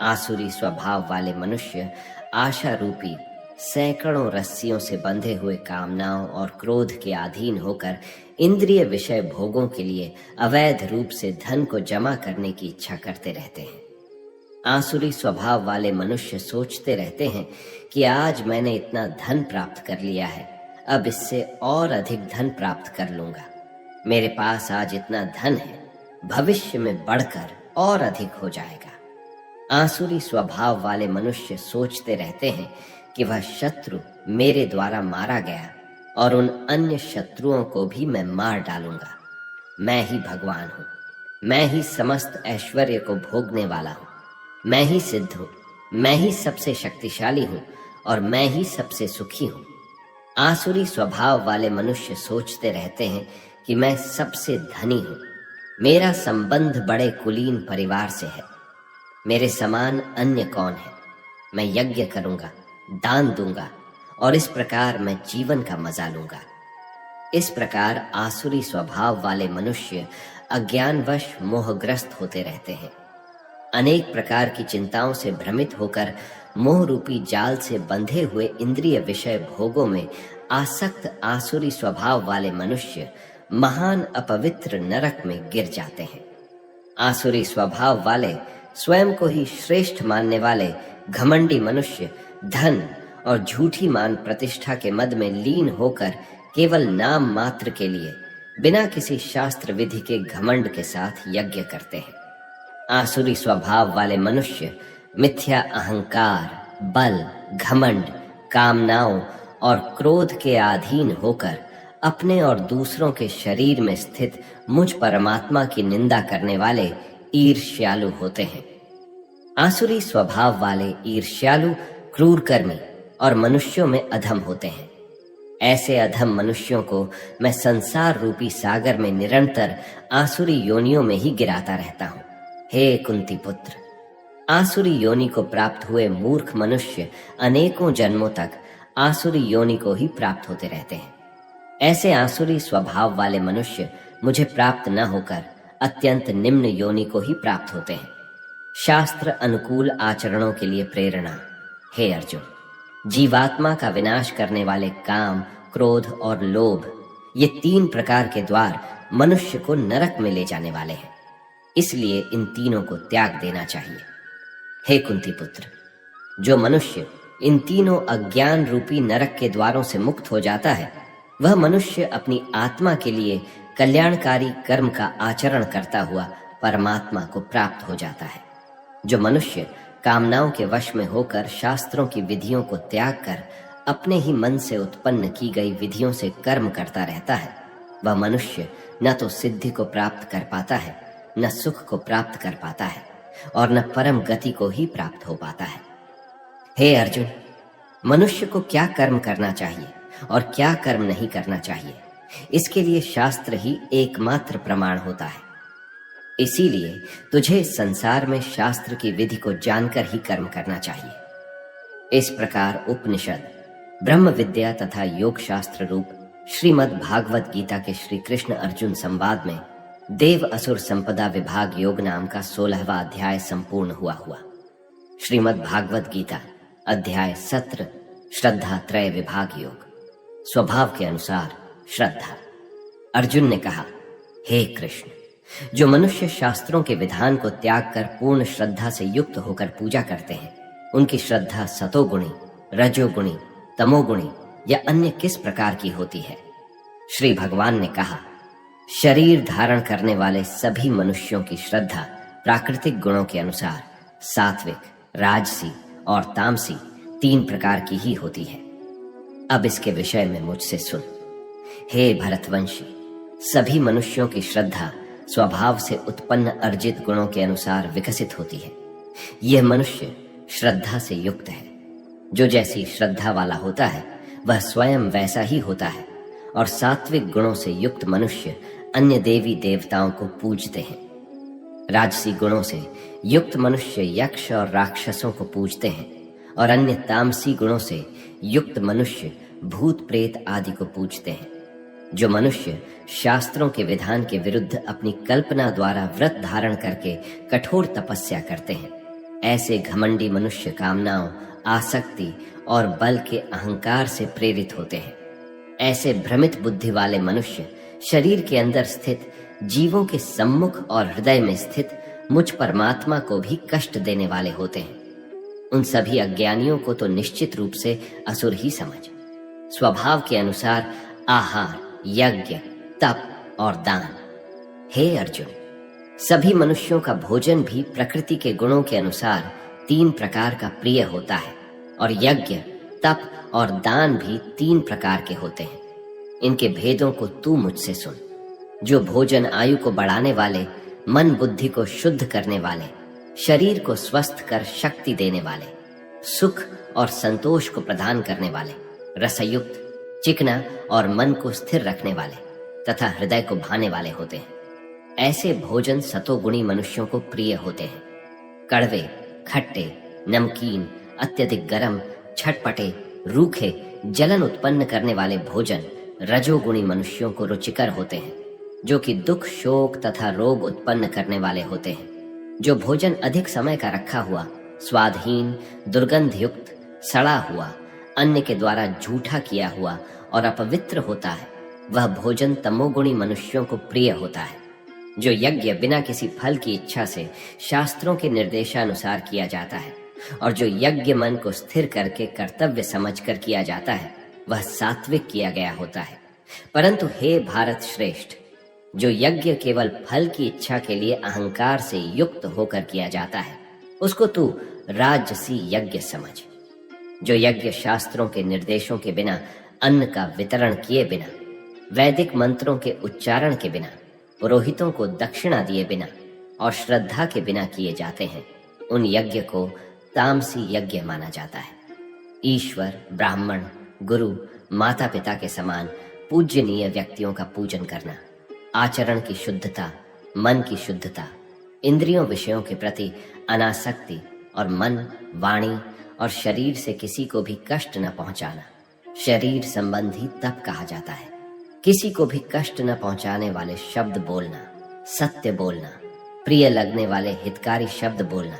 आसुरी स्वभाव वाले मनुष्य आशा रूपी सैकड़ों रस्सियों से बंधे हुए कामनाओं और क्रोध के अधीन होकर इंद्रिय विषय भोगों के लिए अवैध रूप से धन को जमा करने की इच्छा करते रहते हैं। आसुरी स्वभाव वाले मनुष्य सोचते रहते हैं कि आज मैंने इतना धन प्राप्त कर लिया है, अब इससे और अधिक धन प्राप्त कर लूंगा। मेरे पास आज इतना धन है, भविष्य में बढ़कर और अधिक हो जाएगा। आसुरी स्वभाव वाले मनुष्य सोचते रहते हैं कि वह शत्रु मेरे द्वारा मारा गया और उन अन्य शत्रुओं को भी मैं मार डालूंगा। मैं ही भगवान हूँ, मैं ही समस्त ऐश्वर्य को भोगने वाला हूँ, मैं ही सिद्ध हूँ, मैं ही सबसे शक्तिशाली हूँ और मैं ही सबसे सुखी हूँ। आसुरी स्वभाव वाले मनुष्य सोचते रहते हैं कि मैं सबसे धनी हूँ, मेरा संबंध बड़े कुलीन परिवार से है, मेरे समान अन्य कौन है। मैं यज्ञ करूंगा, दान दूंगा और इस प्रकार मैं जीवन का मजा लूंगा। इस प्रकार आसुरी स्वभाव वाले मनुष्य अज्ञानवश मोहग्रस्त होते रहते हैं। अनेक प्रकार की चिंताओं से भ्रमित होकर मोह रूपी जाल से बंधे हुए इंद्रिय विषय भोगों में आसक्त आसुरी स्वभाव वाले मनुष्य महान अपवित्र नरक में गिर जाते हैं। आसुरी स्वभाव वाले स्वयं को ही श्रेष्ठ मानने वाले घमंडी मनुष्य धन और झूठी मान प्रतिष्ठा के मद में लीन होकर केवल नाम मात्र के लिए बिना किसी शास्त्र विधि के घमंड के साथ यज्ञ करते हैं। आसुरी स्वभाव वाले मनुष्य मिथ्या अहंकार, बल, घमंड, कामनाओं और क्रोध के अधीन होकर अपने और दूसरों के शरीर में स्थित मुझ परमात्मा की निंदा करने वाले ईर्ष्यालु होते हैं। आसुरी स्वभाव वाले ईर्ष्यालु, क्रूर कर्मी और मनुष्यों में अधम होते हैं। ऐसे अधम मनुष्यों को मैं संसार रूपी सागर में निरंतर आसुरी योनियों में ही गिराता रहता हूँ। हे कुंती पुत्र, आसुरी योनि को प्राप्त हुए मूर्ख मनुष्य अनेकों जन्मों तक आसुरी योनि को ही प्राप्त होते रहते हैं। ऐसे आसुरी स्वभाव वाले मनुष्य मुझे प्राप्त न होकर अत्यंत निम्न योनि को ही प्राप्त होते हैं। शास्त्र अनुकूल आचरणों के लिए प्रेरणा। हे अर्जुन, जीवात्मा का विनाश करने वाले काम, क्रोध और लोभ, ये 3 प्रकार के द्वार मनुष्य को नरक में ले जाने वाले हैं। इसलिए इन तीनों को त्याग देना चाहिए। हे कुंती पुत्र, जो मनुष्य इन तीनों अज्ञान रूपी नरक के द्वारों से मुक्त हो जाता है, वह मनुष्य अपनी आत्मा के लिए कल्याणकारी कर्म का आचरण करता हुआ परमात्मा को प्राप्त हो जाता है। जो मनुष्य कामनाओं के वश में होकर शास्त्रों की विधियों को त्याग कर अपने ही मन से उत्पन्न की गई विधियों से कर्म करता रहता है, वह मनुष्य न तो सिद्धि को प्राप्त कर पाता है, न सुख को प्राप्त कर पाता है और न परम गति को ही प्राप्त हो पाता है। हे अर्जुन, मनुष्य को क्या कर्म करना चाहिए और क्या कर्म नहीं करना चाहिए, इसके लिए शास्त्र ही एकमात्र प्रमाण होता है। इसीलिए तुझे संसार में शास्त्र की विधि को जानकर ही कर्म करना चाहिए। इस प्रकार उपनिषद, ब्रह्म विद्या तथा योग शास्त्र रूप श्रीमद् भागवत गीता के श्री कृष्ण अर्जुन संवाद में देव असुर संपदा विभाग योग नाम का 16वां अध्याय संपूर्ण हुआ। श्रीमद् भागवत गीता अध्याय 17 श्रद्धा त्रय विभाग योग। स्वभाव के अनुसार श्रद्धा। अर्जुन ने कहा, हे कृष्ण, जो मनुष्य शास्त्रों के विधान को त्याग कर पूर्ण श्रद्धा से युक्त होकर पूजा करते हैं, उनकी श्रद्धा सतोगुणी, रजोगुणी, तमोगुणी या अन्य किस प्रकार की होती है? श्री भगवान ने कहा, शरीर धारण करने वाले सभी मनुष्यों की श्रद्धा प्राकृतिक गुणों के अनुसार सात्विक, राजसी और तामसी 3 प्रकार की ही होती है। अब इसके विषय में मुझसे सुन। हे भरतवंशी, सभी मनुष्यों की श्रद्धा स्वभाव से उत्पन्न अर्जित गुणों के अनुसार विकसित होती है। यह मनुष्य श्रद्धा से युक्त है। जो जैसी श्रद्धा वाला होता है, वह स्वयं वैसा ही होता है और सात्विक गुणों से युक्त मनुष्य अन्य देवी देवताओं को पूजते हैं। राजसी गुणों से युक्त मनुष्य यक्ष और राक्षसों को पूजते हैं और अन्य तामसी गुणों से युक्त मनुष्य भूत प्रेत आदि को पूजते हैं। जो मनुष्य शास्त्रों के विधान के विरुद्ध अपनी कल्पना द्वारा व्रत धारण करके कठोर तपस्या करते हैं, ऐसे घमंडी मनुष्य कामनाओं, आसक्ति और बल के अहंकार से प्रेरित होते हैं। ऐसे भ्रमित बुद्धि वाले मनुष्य शरीर के अंदर स्थित जीवों के सम्मुख और हृदय में स्थित मुझ परमात्मा को भी कष्ट देने वाले होते हैं। उन सभी अज्ञानियों को तो निश्चित रूप से असुर ही समझ। स्वभाव के अनुसार आहार, यज्ञ, तप और दान। हे अर्जुन, सभी मनुष्यों का भोजन भी प्रकृति के गुणों के अनुसार 3 प्रकार का प्रिय होता है और यज्ञ, तप और दान भी 3 प्रकार के होते हैं। इनके भेदों को तू मुझसे सुन। जो भोजन आयु को बढ़ाने वाले, मन बुद्धि को शुद्ध करने वाले, शरीर को स्वस्थ कर शक्ति देने वाले, सुख और संतोष को प्रदान करने वाले, रसयुक्त, चिकना और मन को स्थिर रखने वाले तथा हृदय को भाने वाले होते हैं, ऐसे भोजन सतोगुणी मनुष्यों को प्रिय होते हैं। कड़वे, खट्टे, नमकीन, अत्यधिक गरम, छटपटे, रूखे, जलन उत्पन्न करने वाले भोजन रजोगुणी मनुष्यों को रुचिकर होते हैं, जो कि दुख, शोक तथा रोग उत्पन्न करने वाले होते हैं। जो भोजन अधिक समय का रखा हुआ, स्वादहीन, दुर्गंध युक्त, सड़ा हुआ, अन्य के द्वारा झूठा किया हुआ और अपवित्र होता है, वह भोजन तमोगुणी मनुष्यों को प्रिय होता है। जो यज्ञ बिना किसी फल की इच्छा से शास्त्रों के निर्देशानुसार किया जाता है और जो यज्ञ मन को स्थिर करके कर्तव्य समझकर किया जाता है, वह सात्विक किया गया होता है। परंतु हे भारत श्रेष्ठ, जो यज्ञ केवल फल की इच्छा के लिए अहंकार से युक्त होकर किया जाता है, उसको तू राजसी यज्ञ समझ। जो यज्ञ शास्त्रों के निर्देशों के बिना, अन्न का वितरण किए बिना, वैदिक मंत्रों के उच्चारण के बिना, पुरोहितों को दक्षिणा दिए बिना और श्रद्धा के बिना किए जाते हैं, उन यज्ञ को तामसी यज्ञ माना जाता है। ईश्वर, ब्राह्मण, गुरु, माता पिता के समान पूज्यनीय व्यक्तियों का पूजन करना, आचरण की शुद्धता, मन की शुद्धता, इंद्रियों विषयों के प्रति अनासक्ति और मन, वाणी और शरीर से किसी को भी कष्ट न पहुंचाना, शरीर संबंधी तप कहा जाता है। किसी को भी कष्ट न पहुंचाने वाले शब्द बोलना, सत्य बोलना, प्रिय लगने वाले हितकारी शब्द बोलना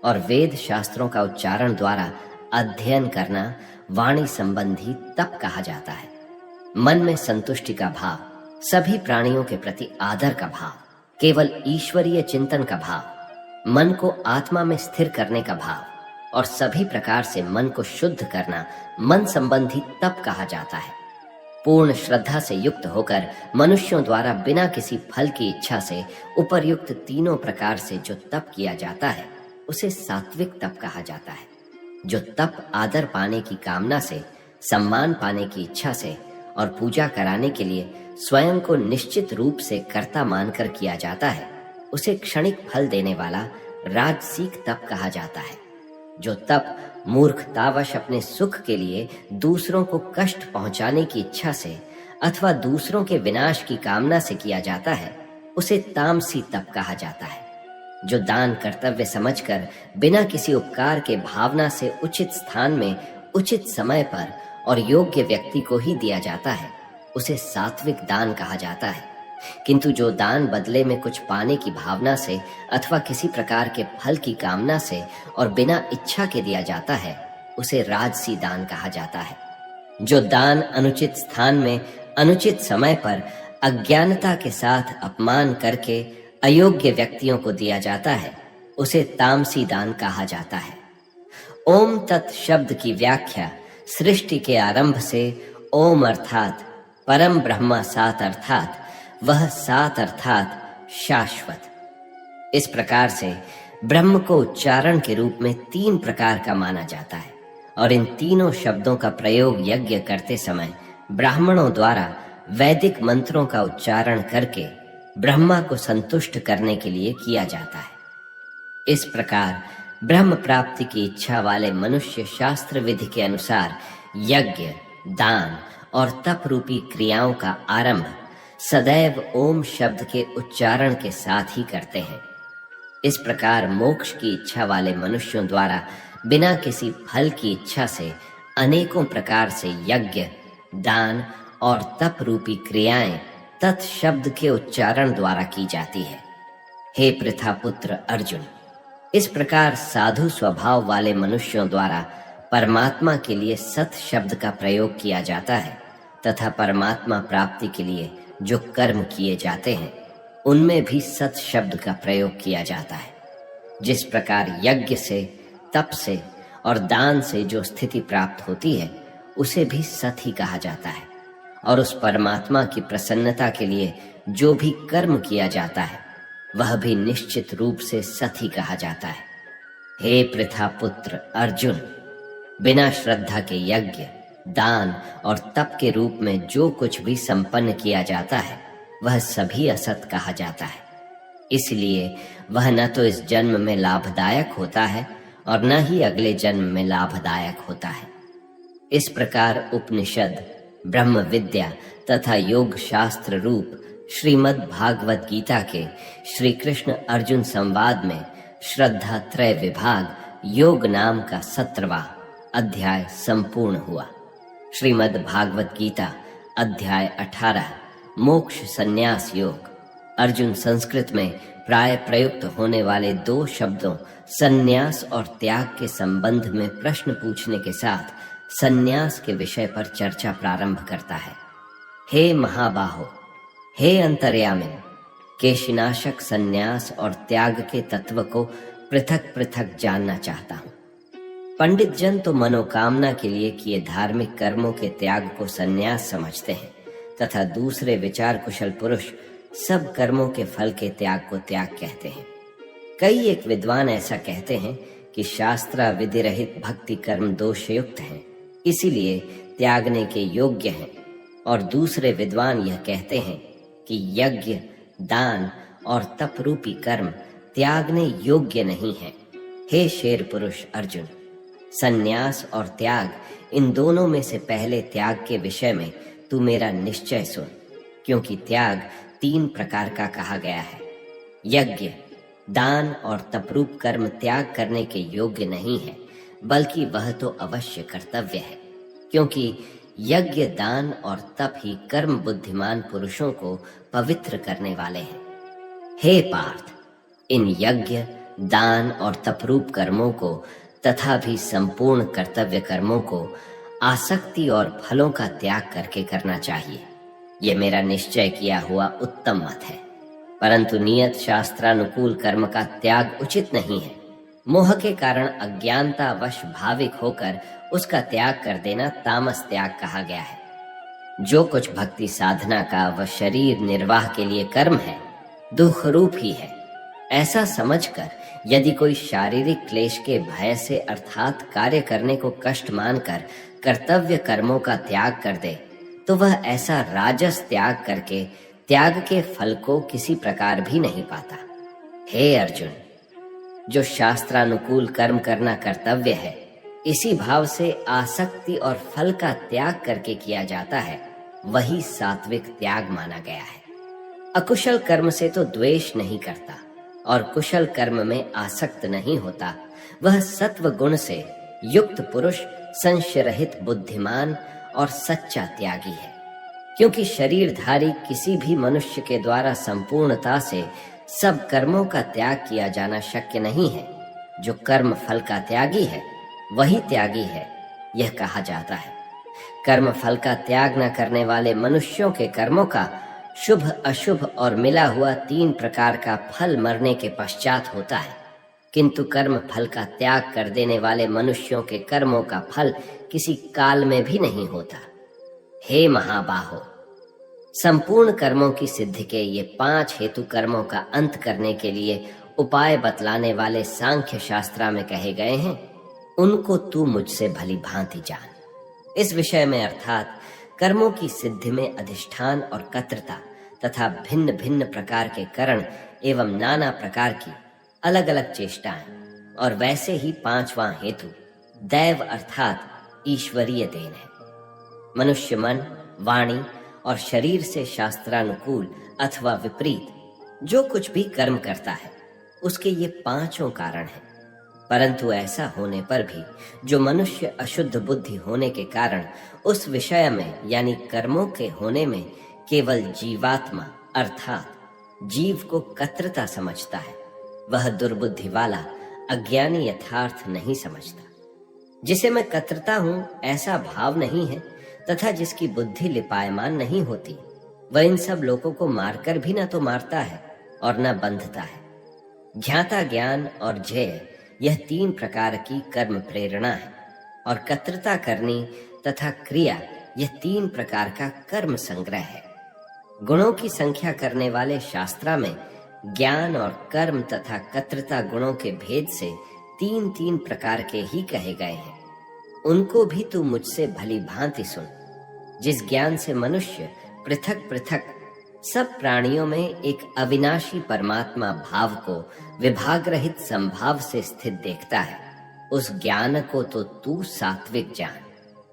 और वेद शास्त्रों का उच्चारण द्वारा अध्ययन करना वाणी संबंधी तप कहा जाता है। मन में संतुष्टि का भाव, सभी प्राणियों के प्रति आदर का भाव, केवल ईश्वरीय चिंतन का भाव, मन को आत्मा में स्थिर करने का भाव और सभी प्रकार से मन को शुद्ध करना मन संबंधी तप कहा जाता है। पूर्ण श्रद्धा से युक्त होकर मनुष्यों द्वारा बिना किसी फल की इच्छा से उपर्युक्त 3 प्रकार से जो तप किया जाता है, उसे सात्विक तप कहा जाता है। जो तप आदर पाने की कामना से, सम्मान पाने की इच्छा से और पूजा कराने के लिए स्वयं को निश्चित रूप से कर्ता मानकर किया जाता है, उसे क्षणिक फल देने वाला राजसिक तप कहा जाता है। जो तप मूर्खतावश अपने सुख के लिए दूसरों को कष्ट पहुंचाने की इच्छा से अथवा दूसरों के विनाश की कामना से किया जाता है, उसे तामसी तप कहा जाता है। जो दान कर्तव्य समझकर बिना किसी उपकार के भावना से उचित स्थान में, उचित समय पर और योग्य व्यक्ति को ही दिया जाता है, उसे सात्विक दान कहा जाता है। किंतु जो दान बदले में कुछ पाने की भावना से अथवा किसी प्रकार के फल की कामना से और बिना इच्छा के दिया जाता है, उसे राजसी दान कहा जाता है। जो दान अनुचित स्थान में, अनुचित समय पर अज्ञानता के साथ अपमान करके अयोग्य व्यक्तियों को दिया जाता है, उसे तामसी दान कहा जाता है। ओम तत् शब्द की व्याख्या सृष्टि के आरंभ से ओम अर्थात परम ब्रह्म सात अर्थात वह सात अर्थात शाश्वत, इस प्रकार से ब्रह्म को उच्चारण के रूप में 3 प्रकार का माना जाता है और इन तीनों शब्दों का प्रयोग यज्ञ करते समय ब्राह्मणों द्वारा वैदिक मंत्रों का उच्चारण करके ब्रह्मा को संतुष्ट करने के लिए किया जाता है। इस प्रकार ब्रह्म प्राप्ति की इच्छा वाले मनुष्य शास्त्र विधि के अनुसार यज्ञ, दान और तप रूपी क्रियाओं का आरंभ सदैव ओम शब्द के उच्चारण के साथ ही करते हैं। इस प्रकार मोक्ष की इच्छा वाले मनुष्यों द्वारा बिना किसी फल की इच्छा से अनेकों प्रकार से यज्ञ, दान और तप रूपी क्रियाएं तत्शब्द के उच्चारण द्वारा की जाती है। हे पृथापुत्र अर्जुन, इस प्रकार साधु स्वभाव वाले मनुष्यों द्वारा परमात्मा के लिए सत शब्द का प्रयोग किया जाता है तथा परमात्मा प्राप्ति के लिए जो कर्म किए जाते हैं उनमें भी सत शब्द का प्रयोग किया जाता है। जिस प्रकार यज्ञ से, तप से और दान से जो स्थिति प्राप्त होती है उसे भी सत ही कहा जाता है, और उस परमात्मा की प्रसन्नता के लिए जो भी कर्म किया जाता है वह भी निश्चित रूप से सत ही कहा जाता है। हे पृथापुत्र अर्जुन, बिना श्रद्धा के यज्ञ, दान और तप के रूप में जो कुछ भी संपन्न किया जाता है वह सभी असत कहा जाता है। इसलिए वह न तो इस जन्म में लाभदायक होता है और न ही अगले जन्म में लाभदायक होता है। इस प्रकार उपनिषद, ब्रह्म विद्या तथा योग शास्त्र रूप श्रीमद् भागवत गीता के श्री कृष्ण अर्जुन संवाद में श्रद्धा त्रय विभाग योग नाम का 17वां अध्याय संपूर्ण हुआ। श्रीमद् भागवत गीता अध्याय 18 मोक्ष संन्यास योग। अर्जुन संस्कृत में प्राय प्रयुक्त होने वाले 2 शब्दों संन्यास और त्याग के संबंध में प्रश्न पूछने के साथ संन्यास के विषय पर चर्चा प्रारंभ करता है। हे महाबाहो, हे अंतर्यामिन, केशिनाशक संन्यास और त्याग के तत्व को पृथक पृथक जानना चाहता हूँ। पंडित जन तो मनोकामना के लिए किए धार्मिक कर्मों के त्याग को संन्यास समझते हैं तथा दूसरे विचार कुशल पुरुष सब कर्मों के फल के त्याग को त्याग कहते हैं। कई एक विद्वान ऐसा कहते हैं कि शास्त्र विधि रहित भक्ति कर्म दोषयुक्त हैं, इसीलिए त्यागने के योग्य हैं, और दूसरे विद्वान यह कहते हैं कि यज्ञ, दान और तप रूपी कर्म त्यागने योग्य नहीं है। हे शेर पुरुष अर्जुन, संन्यास और त्याग इन दोनों में से पहले त्याग के विषय में तू मेरा निश्चय सुन, क्योंकि त्याग 3 प्रकार का कहा गया है। यज्ञ, दान और तपरूप कर्म त्याग करने के योग्य नहीं है, बल्कि वह तो अवश्य कर्तव्य है, क्योंकि यज्ञ, दान और तप ही कर्म बुद्धिमान पुरुषों को पवित्र करने वाले हैं। हे पार्थ, इन यज्ञ, दान और तपरूप कर्मों को तथा भी संपूर्ण कर्तव्य कर्मों को आसक्ति और फलों का त्याग करके करना चाहिए। ये मेरा निश्चय किया हुआ उत्तम मत है, परंतु नियत शास्त्रानुकूल कर्म का त्याग उचित नहीं है। मोह के कारण अज्ञानतावश भाविक होकर उसका त्याग कर देना तामस त्याग कहा गया है। जो कुछ भक्ति साधना का व शरीर निर्वाह के लिए कर्म है, दुख रूप ही है, ऐसा समझकर यदि कोई शारीरिक क्लेश के भय से अर्थात कार्य करने को कष्ट मानकर कर्तव्य कर्मों का त्याग कर दे, तो वह ऐसा राजस त्याग करके त्याग के फल को किसी प्रकार भी नहीं पाता। हे अर्जुन, जो शास्त्रानुकूल कर्म करना कर्तव्य है, इसी भाव से आसक्ति और फल का त्याग करके किया जाता है, वही सात्विक त्याग माना गया है। अकुशल कर्म से तो द्वेष नहीं करता और कुशल कर्म में आसक्त नहीं होता, वह सत्व गुण से युक्त पुरुष संशय रहित बुद्धिमान और सच्चा त्यागी है। क्योंकि शरीरधारी किसी भी मनुष्य के द्वारा संपूर्णता से सब कर्मों का त्याग किया जाना शक्य नहीं है। जो कर्म फल का त्यागी है वही त्यागी है, यह कहा जाता है। कर्म फल का त्याग न करने वाले मनुष्यों के कर्मों का शुभ, अशुभ और मिला हुआ 3 प्रकार का फल मरने के पश्चात होता है, किंतु कर्म फल का त्याग कर देने वाले मनुष्यों के कर्मों का फल किसी काल में भी नहीं होता। हे महाबाहो, संपूर्ण कर्मों की सिद्धि के ये 5 हेतु कर्मों का अंत करने के लिए उपाय बतलाने वाले सांख्य शास्त्र में कहे गए हैं, उनको तू मुझसे भली भांति जान। इस विषय में अर्थात कर्मों की सिद्धि में अधिष्ठान और कर्तृता तथा भिन्न भिन्न प्रकार के करण एवं नाना प्रकार की अलग अलग चेष्टाएं, और वैसे ही 5वां हेतु दैव अर्थात ईश्वरीय देन है। मनुष्य मन, वाणी और शरीर से शास्त्रानुकूल अथवा विपरीत जो कुछ भी कर्म करता है, उसके ये पांचों कारण हैं। परंतु ऐसा होने पर भी जो मनुष्य अशुद्ध बुद्धि होने के कारण उस विषय में यानी कर्मों के होने में केवल जीवात्मा अर्थात जीव को कर्तृता समझता है, वह दुर्बुद्धि वाला अज्ञानी यथार्थ नहीं समझता। जिसे मैं कर्तृता हूं ऐसा भाव नहीं है तथा जिसकी बुद्धि लिपायमान नहीं होती, वह इन सब लोगों को मारकर भी न तो मारता है और न बंधता है। ज्ञाता ज्ञान और जय यह तीन प्रकार की कर्म प्रेरणा है, और कर्तृता करनी तथा क्रिया यह तीन प्रकार का कर्म संग्रह है। गुणों की संख्या करने वाले शास्त्रा में ज्ञान और कर्म तथा कर्तृता गुणों के भेद से तीन तीन प्रकार के ही कहे गए हैं। उनको भी तू मुझसे भली भांति सुन। जिस ज्ञान से मनुष्य पृथक पृथक सब प्राणियों में एक अविनाशी परमात्मा भाव को विभाग रहित संभाव से स्थित देखता है, उस ज्ञान को तो तू सात्विक जान।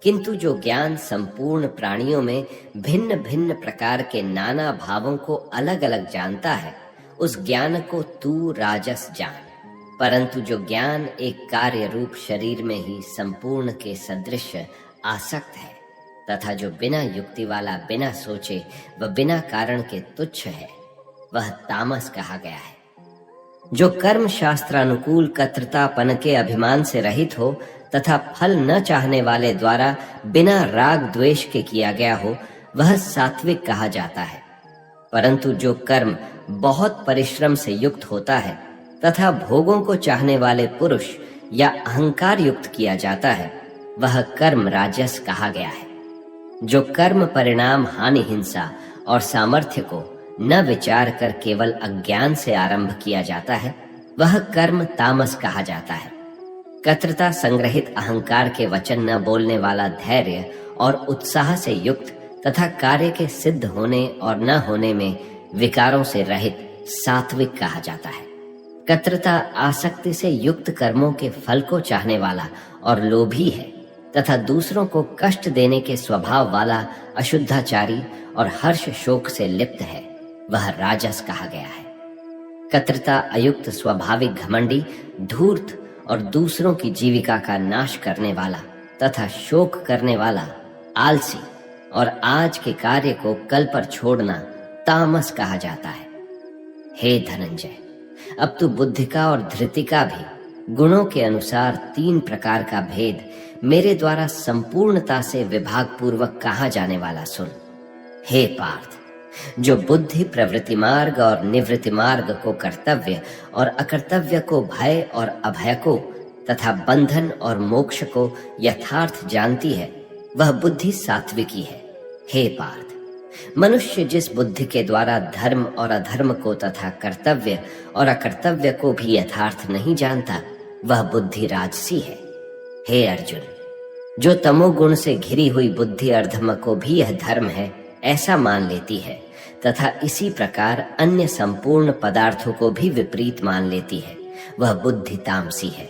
किंतु जो ज्ञान संपूर्ण प्राणियों में भिन्न भिन्न प्रकार के नाना भावों को अलग अलग जानता है, उस ज्ञान को तू राजस जान। परंतु जो ज्ञान एक कार्य रूप शरीर में ही संपूर्ण के सदृश आसक्त है तथा जो बिना युक्ति वाला, बिना सोचे व बिना कारण के तुच्छ है, वह तामस कहा गया है। जो कर्म शास्त्रानुकूल कर्तृतापन के अभिमान से रहित हो तथा फल न चाहने वाले द्वारा बिना राग द्वेष के किया गया हो, वह सात्विक कहा जाता है। परंतु जो कर्म बहुत परिश्रम से युक्त होता है तथा भोगों को चाहने वाले पुरुष या अहंकार युक्त किया जाता है, वह कर्म राजस कहा गया है। जो कर्म परिणाम हानि, हिंसा और सामर्थ्य को न विचार कर केवल अज्ञान से आरंभ किया जाता है, वह कर्म तामस कहा जाता है। कर्तृता संग्रहित अहंकार के वचन न बोलने वाला धैर्य और उत्साह से युक्त तथा कार्य के सिद्ध होने और न होने में विकारों से रहित सात्विक कहा जाता है। कर्तृता आसक्ति से युक्त कर्मों के फल को चाहने वाला और लोभी है तथा दूसरों को कष्ट देने के स्वभाव वाला अशुद्धाचारी और हर्ष शोक से लिप्त है, वह राजस कहा गया है। कर्तृता अयुक्त स्वाभाविक घमंडी, धूर्त और दूसरों की जीविका का नाश करने वाला तथा शोक करने वाला, आलसी और आज के कार्य को कल पर छोड़ना तामस कहा जाता है। हे धनंजय, अब तू बुद्धि का और धृति का भी गुणों के अनुसार तीन प्रकार का भेद मेरे द्वारा संपूर्णता से विभाग पूर्वक कहा जाने वाला सुन। हे पार्थ, जो बुद्धि प्रवृत्ति मार्ग और निवृत्ति मार्ग को कर्तव्य और अकर्तव्य को भय और अभय को तथा बंधन और मोक्ष को यथार्थ जानती है, वह बुद्धि सात्विकी है। हे पार्थ, मनुष्य जिस बुद्धि के द्वारा धर्म और अधर्म को तथा कर्तव्य और अकर्तव्य को भी यथार्थ नहीं जानता, वह बुद्धि राजसी है। हे अर्जुन, जो तमोगुण से घिरी हुई बुद्धि अर्धम को भी यह धर्म है ऐसा मान लेती है तथा इसी प्रकार अन्य संपूर्ण पदार्थों को भी विपरीत मान लेती है, वह बुद्धि तामसी है।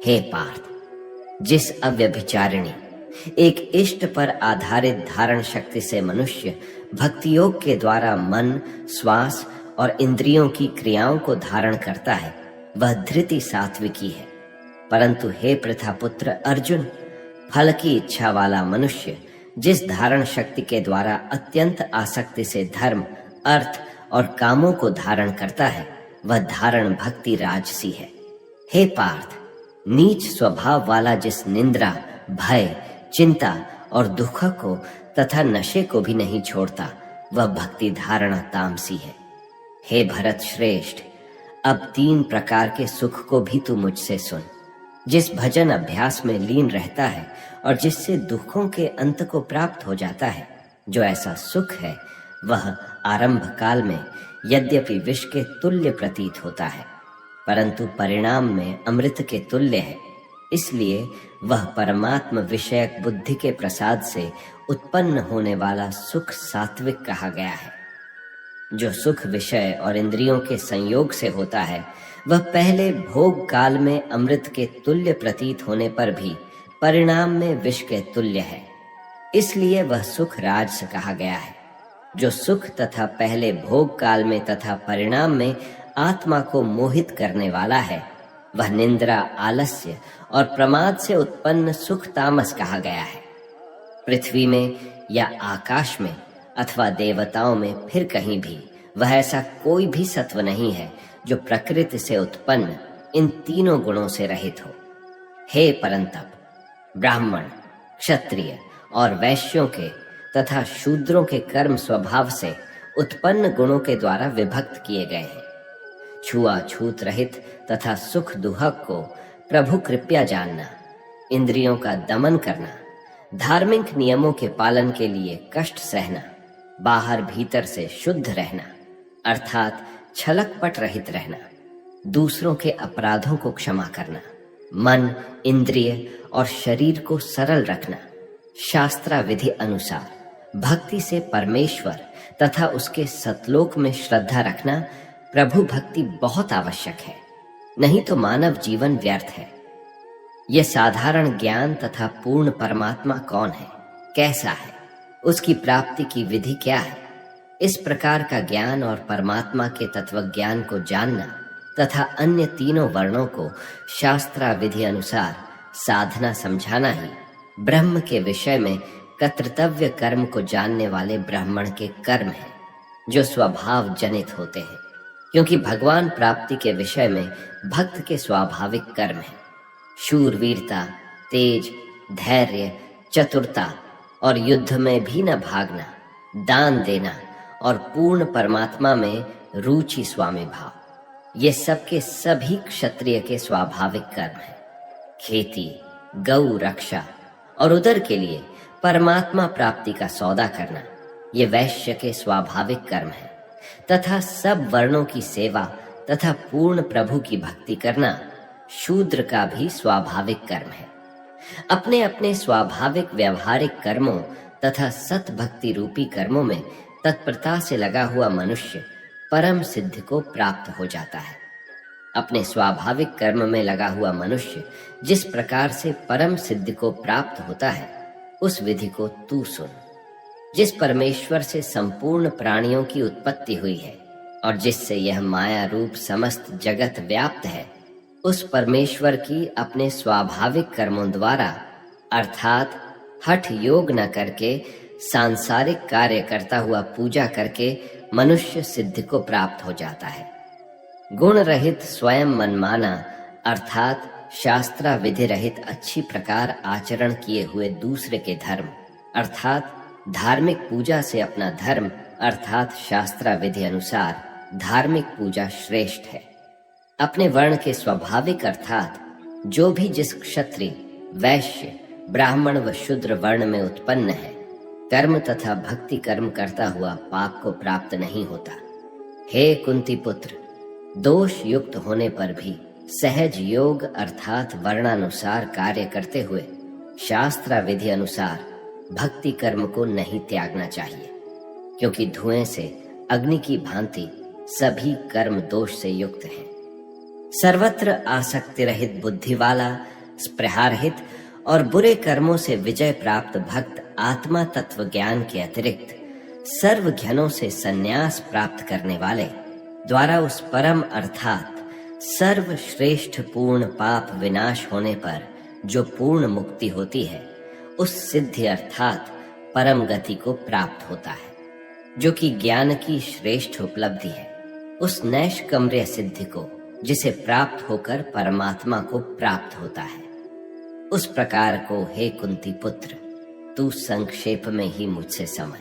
हे पार्थ, जिस अव्यभिचारिणी एक इष्ट पर आधारित धारण शक्ति से मनुष्य भक्ति योग के द्वारा मन, श्वास और इंद्रियों की क्रियाओं को धारण करता है, वह धृति सात्विकी है। परंतु हे प्रथापुत्र अर्जुन, फल की इच्छा वाला मनुष्य जिस धारण शक्ति के द्वारा अत्यंत आसक्ति से धर्म, अर्थ और कामों को धारण करता है, वह धारण भक्ति राजसी है। हे पार्थ, नीच स्वभाव वाला जिस निंद्रा, भय, चिंता और दुख को तथा नशे को भी नहीं छोड़ता, वह भक्ति धारणा तामसी है। हे भरत श्रेष्ठ, अब तीन प्रकार के सुख को भी तू मुझसे सुन। जिस भजन अभ्यास में लीन रहता है और जिससे दुखों के अंत को प्राप्त हो जाता है, जो ऐसा सुख है वह आरंभ काल में यद्यपि विष के तुल्य प्रतीत होता है, परंतु परिणाम में अमृत के तुल्य है। इसलिए वह परमात्म विषयक बुद्धि के प्रसाद से उत्पन्न होने वाला सुख सात्विक कहा गया है। जो सुख विषय और इंद्रियों के संयोग से होता है, वह पहले भोग काल में अमृत के तुल्य प्रतीत होने पर भी परिणाम में विष के तुल्य है, इसलिए वह सुख राजस कहा गया है। जो सुख तथा पहले भोग काल में तथा परिणाम में आत्मा को मोहित करने वाला है, वह निंद्रा, आलस्य और प्रमाद से उत्पन्न सुख तामस कहा गया है। पृथ्वी में या आकाश में अथवा देवताओं में फिर कहीं भी वह ऐसा कोई भी सत्व नहीं है जो प्रकृति से उत्पन्न इन तीनों गुणों से रहित हो। हे परंतप, ब्राह्मण, क्षत्रिय और वैश्यों के तथा शूद्रों के कर्म स्वभाव से उत्पन्न गुणों के द्वारा विभक्त किए गए हैं। छुआछूत रहित तथा सुख दुहक को प्रभु कृपया जानना, इंद्रियों का दमन करना, धार्मिक नियमों के पालन के लिए कष्ट सहना, बाहर भीतर से शुद्ध रहना अर्थात छलकपट रहित रहना, दूसरों के अपराधों को क्षमा करना, मन, इंद्रिय और शरीर को सरल रखना, शास्त्रा विधि अनुसार भक्ति से परमेश्वर तथा उसके सतलोक में श्रद्धा रखना प्रभु भक्ति बहुत आवश्यक है, नहीं तो मानव जीवन व्यर्थ है। यह साधारण ज्ञान तथा पूर्ण परमात्मा कौन है, कैसा है, उसकी प्राप्ति की विधि क्या है, इस प्रकार का ज्ञान और परमात्मा के तत्व ज्ञान को जानना तथा अन्य तीनों वर्णों को शास्त्रा विधि अनुसार साधना समझाना ही ब्रह्म के विषय में कर्तव्य कर्म को जानने वाले ब्राह्मण के कर्म हैं, जो स्वभाव जनित होते हैं, क्योंकि भगवान प्राप्ति के विषय में भक्त के स्वाभाविक कर्म हैं। शूरवीरता, तेज, धैर्य, चतुरता और युद्ध में भी न भागना, दान देना और पूर्ण परमात्मा में रुचि स्वामी भाव, ये सबके सभी क्षत्रिय के स्वाभाविक कर्म हैं। खेती, गौ रक्षा और उदर के लिए परमात्मा प्राप्ति का सौदा करना, ये वैश्य के स्वाभाविक कर्म है, तथा सब वर्णों की सेवा तथा पूर्ण प्रभु की भक्ति करना शूद्र का भी स्वाभाविक कर्म है। अपने अपने स्वाभाविक व्यवहारिक कर्मों तथा सत भक्ति रूपी कर्मों में तत्परता से लगा हुआ मनुष्य परम सिद्ध को प्राप्त हो जाता है। अपने स्वाभाविक कर्म में लगा हुआ मनुष्य जिस प्रकार से परम सिद्ध को प्राप्त होता है, उस विधि को तू सुन। जिस परमेश्वर से संपूर्ण प्राणियों की उत्पत्ति हुई है और जिससे यह माया रूप समस्त जगत व्याप्त है, उस परमेश्वर की अपने स्वाभाविक कर्मों द्वारा अर्थात हठ योग न करके सांसारिक कार्य करता हुआ पूजा करके मनुष्य सिद्ध को प्राप्त हो जाता है। गुण रहित स्वयं मनमाना अर्थात शास्त्रा विधि रहित अच्छी प्रकार आचरण किए हुए दूसरे के धर्म अर्थात धार्मिक पूजा से अपना धर्म अर्थात शास्त्रा विधि अनुसार धार्मिक पूजा श्रेष्ठ है। अपने वर्ण के स्वाभाविक अर्थात जो भी जिस क्षत्रिय, वैश्य, ब्राह्मण व शूद्र वर्ण में उत्पन्न है, कर्म तथा भक्ति कर्म करता हुआ पाप को प्राप्त नहीं होता। हे कुंती पुत्र, दोष युक्त होने पर भी सहज योग अर्थात वर्णानुसार कार्य करते हुए शास्त्रा विधि अनुसार भक्ति कर्म को नहीं त्यागना चाहिए, क्योंकि धुएं से अग्नि की भांति सभी कर्म दोष से युक्त हैं। सर्वत्र आसक्ति रहित बुद्धि वाला, स्पृहारहित और बुरे कर्मों से विजय प्राप्त भक्त आत्मा तत्व ज्ञान के अतिरिक्त सर्व घ्यनों से संन्यास प्राप्त करने वाले द्वारा उस परम अर्थात सर्वश्रेष्ठ पूर्ण पाप विनाश होने पर जो पूर्ण मुक्ति होती है, उस सिद्धि अर्थात परम गति को प्राप्त होता है, जो कि ज्ञान की श्रेष्ठ उपलब्धि है। उस नैष्कर्म्य सिद्धि को जिसे प्राप्त होकर परमात्मा को प्राप्त होता है, उस प्रकार को हे कुंती पुत्र तू संक्षेप में ही मुझसे समझ।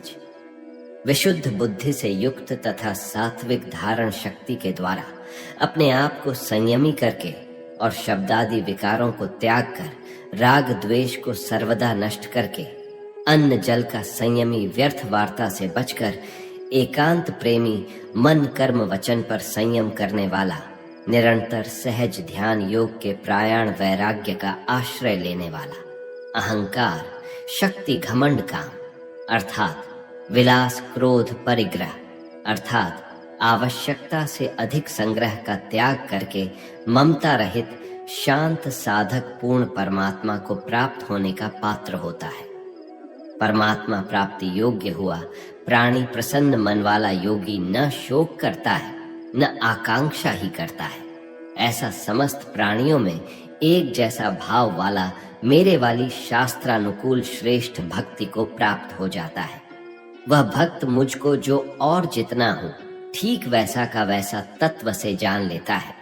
विशुद्ध बुद्धि से युक्त तथा सात्विक धारण शक्ति के द्वारा अपने आप को संयमी करके और शब्दादि विकारों को त्याग कर राग द्वेष को सर्वदा नष्ट करके अन्न जल का संयमी व्यर्थ वार्ता से बचकर एकांत प्रेमी मन कर्म वचन पर संयम करने वाला निरंतर सहज ध्यान योग के प्रायाण वैराग्य का आश्रय लेने वाला अहंकार शक्ति घमंड काम अर्थात विलास क्रोध परिग्रह अर्थात आवश्यकता से अधिक संग्रह का त्याग करके ममता रहित शांत साधक पूर्ण परमात्मा को प्राप्त होने का पात्र होता है। परमात्मा प्राप्ति योग्य हुआ प्राणी प्रसन्न मन वाला योगी न शोक करता है न आकांक्षा ही करता है। ऐसा समस्त प्राणियों में एक जैसा भाव वाला मेरे वाली शास्त्रानुकूल श्रेष्ठ भक्ति को प्राप्त हो जाता है। वह भक्त मुझको जो और जितना हूँ ठीक वैसा का वैसा तत्व से जान लेता है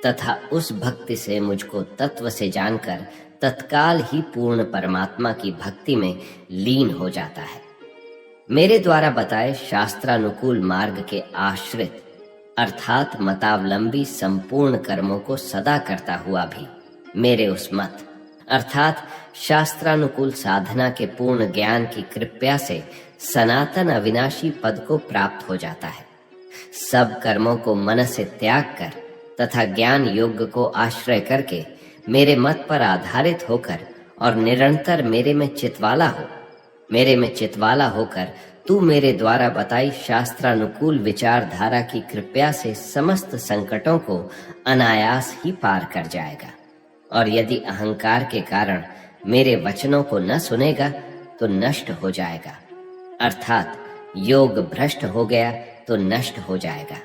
तथा उस भक्ति से मुझको तत्व से जानकर तत्काल ही पूर्ण परमात्मा की भक्ति में लीन हो जाता है। मेरे द्वारा बताए शास्त्रानुकूल मार्ग के आश्रित अर्थात मतावलंबी संपूर्ण कर्मों को सदा करता हुआ भी मेरे उस मत अर्थात शास्त्रानुकूल साधना के पूर्ण ज्ञान की कृपया से सनातन अविनाशी पद को प्राप्त हो जाता है। सब कर्मों को मन से त्याग कर तथा ज्ञान योग को आश्रय करके मेरे मत पर आधारित होकर और निरंतर मेरे में चितवाला होकर तू मेरे द्वारा बताई शास्त्रानुकूल विचारधारा की कृपया से समस्त संकटों को अनायास ही पार कर जाएगा। और यदि अहंकार के कारण मेरे वचनों को न सुनेगा तो नष्ट हो जाएगा, अर्थात योग भ्रष्ट हो गया तो नष्ट हो जाएगा।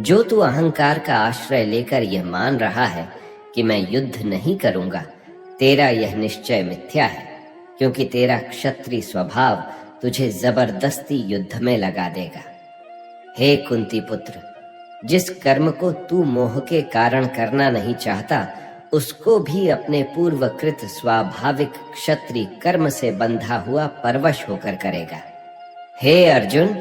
जो तू अहंकार का आश्रय लेकर यह मान रहा है कि मैं युद्ध नहीं करूंगा, तेरा यह निश्चय मिथ्या है, क्योंकि तेरा क्षत्रिय स्वभाव तुझे जबरदस्ती युद्ध में लगा देगा। हे कुंती पुत्र, जिस कर्म को तू मोह के कारण करना नहीं चाहता उसको भी अपने पूर्वकृत स्वाभाविक क्षत्रिय कर्म से बंधा हुआ परवश होकर करेगा। हे अर्जुन,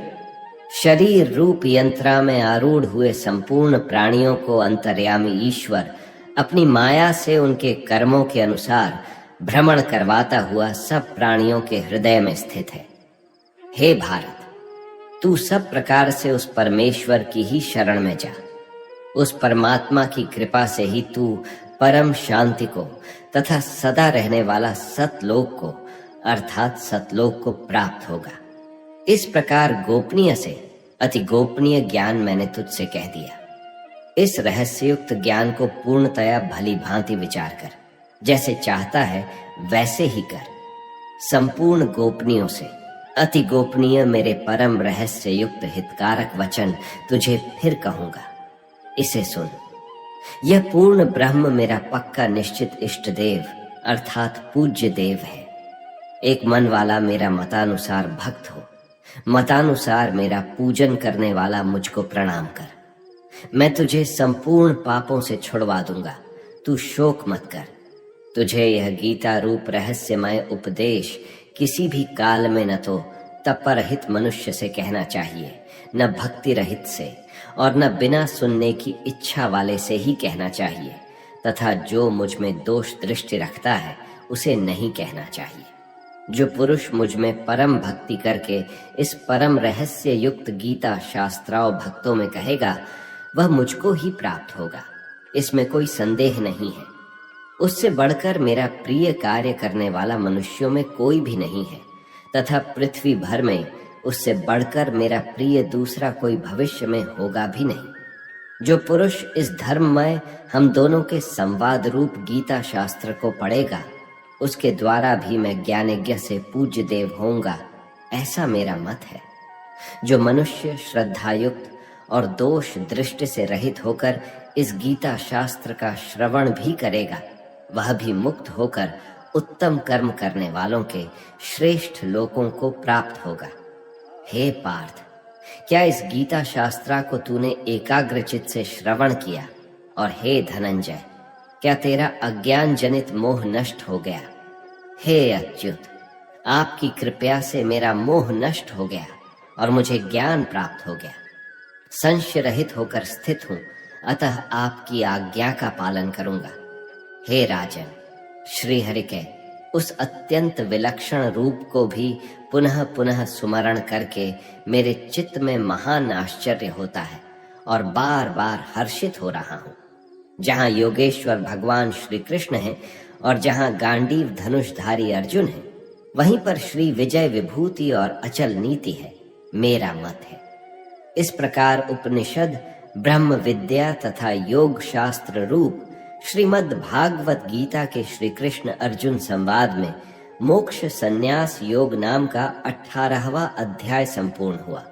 शरीर रूप यंत्रा में आरूढ़ हुए संपूर्ण प्राणियों को अंतर्यामी ईश्वर अपनी माया से उनके कर्मों के अनुसार भ्रमण करवाता हुआ सब प्राणियों के हृदय में स्थित है। हे भारत, तू सब प्रकार से उस परमेश्वर की ही शरण में जा। उस परमात्मा की कृपा से ही तू परम शांति को तथा सदा रहने वाला सतलोक को अर्थात सतलोक को प्राप्त होगा। इस प्रकार गोपनीय से अति गोपनीय ज्ञान मैंने तुझसे कह दिया। इस रहस्ययुक्त ज्ञान को पूर्णतया भली भांति विचार कर, जैसे चाहता है वैसे ही कर। संपूर्ण गोपनीयों से अति गोपनीय मेरे परम रहस्य युक्त हितकारक वचन तुझे फिर कहूंगा, इसे सुन। यह पूर्ण ब्रह्म मेरा पक्का निश्चित इष्ट देव अर्थात पूज्य देव है। एक मन वाला मेरा मतानुसार भक्त हो, मतानुसार मेरा पूजन करने वाला मुझको प्रणाम कर। मैं तुझे संपूर्ण पापों से छुड़वा दूंगा, तू शोक मत कर। तुझे यह गीता रूप रहस्यमय उपदेश किसी भी काल में न तो तपरहित मनुष्य से कहना चाहिए, न भक्ति रहित से, और न बिना सुनने की इच्छा वाले से ही कहना चाहिए, तथा जो मुझ में दोष दृष्टि रखता है उसे नहीं कहना चाहिए। जो पुरुष मुझ में परम भक्ति करके इस परम रहस्य युक्त गीता शास्त्राओं भक्तों में कहेगा, वह मुझको ही प्राप्त होगा, इसमें कोई संदेह नहीं है। उससे बढ़कर मेरा प्रिय कार्य करने वाला मनुष्यों में कोई भी नहीं है, तथा पृथ्वी भर में उससे बढ़कर मेरा प्रिय दूसरा कोई भविष्य में होगा भी नहीं। जो पुरुष इस धर्ममय हम दोनों के संवाद रूप गीता शास्त्र को पढ़ेगा, उसके द्वारा भी मैं ज्ञानज्ञ से पूज्य देव होऊंगा, ऐसा मेरा मत है। जो मनुष्य श्रद्धायुक्त और दोष दृष्टि से रहित होकर इस गीता शास्त्र का श्रवण भी करेगा, वह भी मुक्त होकर उत्तम कर्म करने वालों के श्रेष्ठ लोकों को प्राप्त होगा। हे पार्थ, क्या इस गीता शास्त्रा को तूने एकाग्रचित से श्रवण किया? और हे धनंजय, क्या तेरा अज्ञान जनित मोह नष्ट हो गया? हे अच्युत, आपकी कृपया से मेरा मोह नष्ट हो गया और मुझे ज्ञान प्राप्त हो गया। संशय रहित होकर स्थित हूं, अतः आपकी आज्ञा का पालन करूंगा। हे राजन, श्री हरि के उस अत्यंत विलक्षण रूप को भी पुनः पुनः स्मरण करके मेरे चित्त में महान आश्चर्य होता है और बार बार हर्षित हो रहा हूँ। जहाँ योगेश्वर भगवान श्री कृष्ण है और जहाँ गांडीव धनुषधारी अर्जुन है, वहीं पर श्री विजय विभूति और अचल नीति है, मेरा मत है। इस प्रकार उपनिषद, ब्रह्म विद्या तथा योग शास्त्र रूप श्रीमद् भागवत गीता के श्री कृष्ण अर्जुन संवाद में मोक्ष संन्यास योग नाम का 18वां अध्याय संपूर्ण हुआ।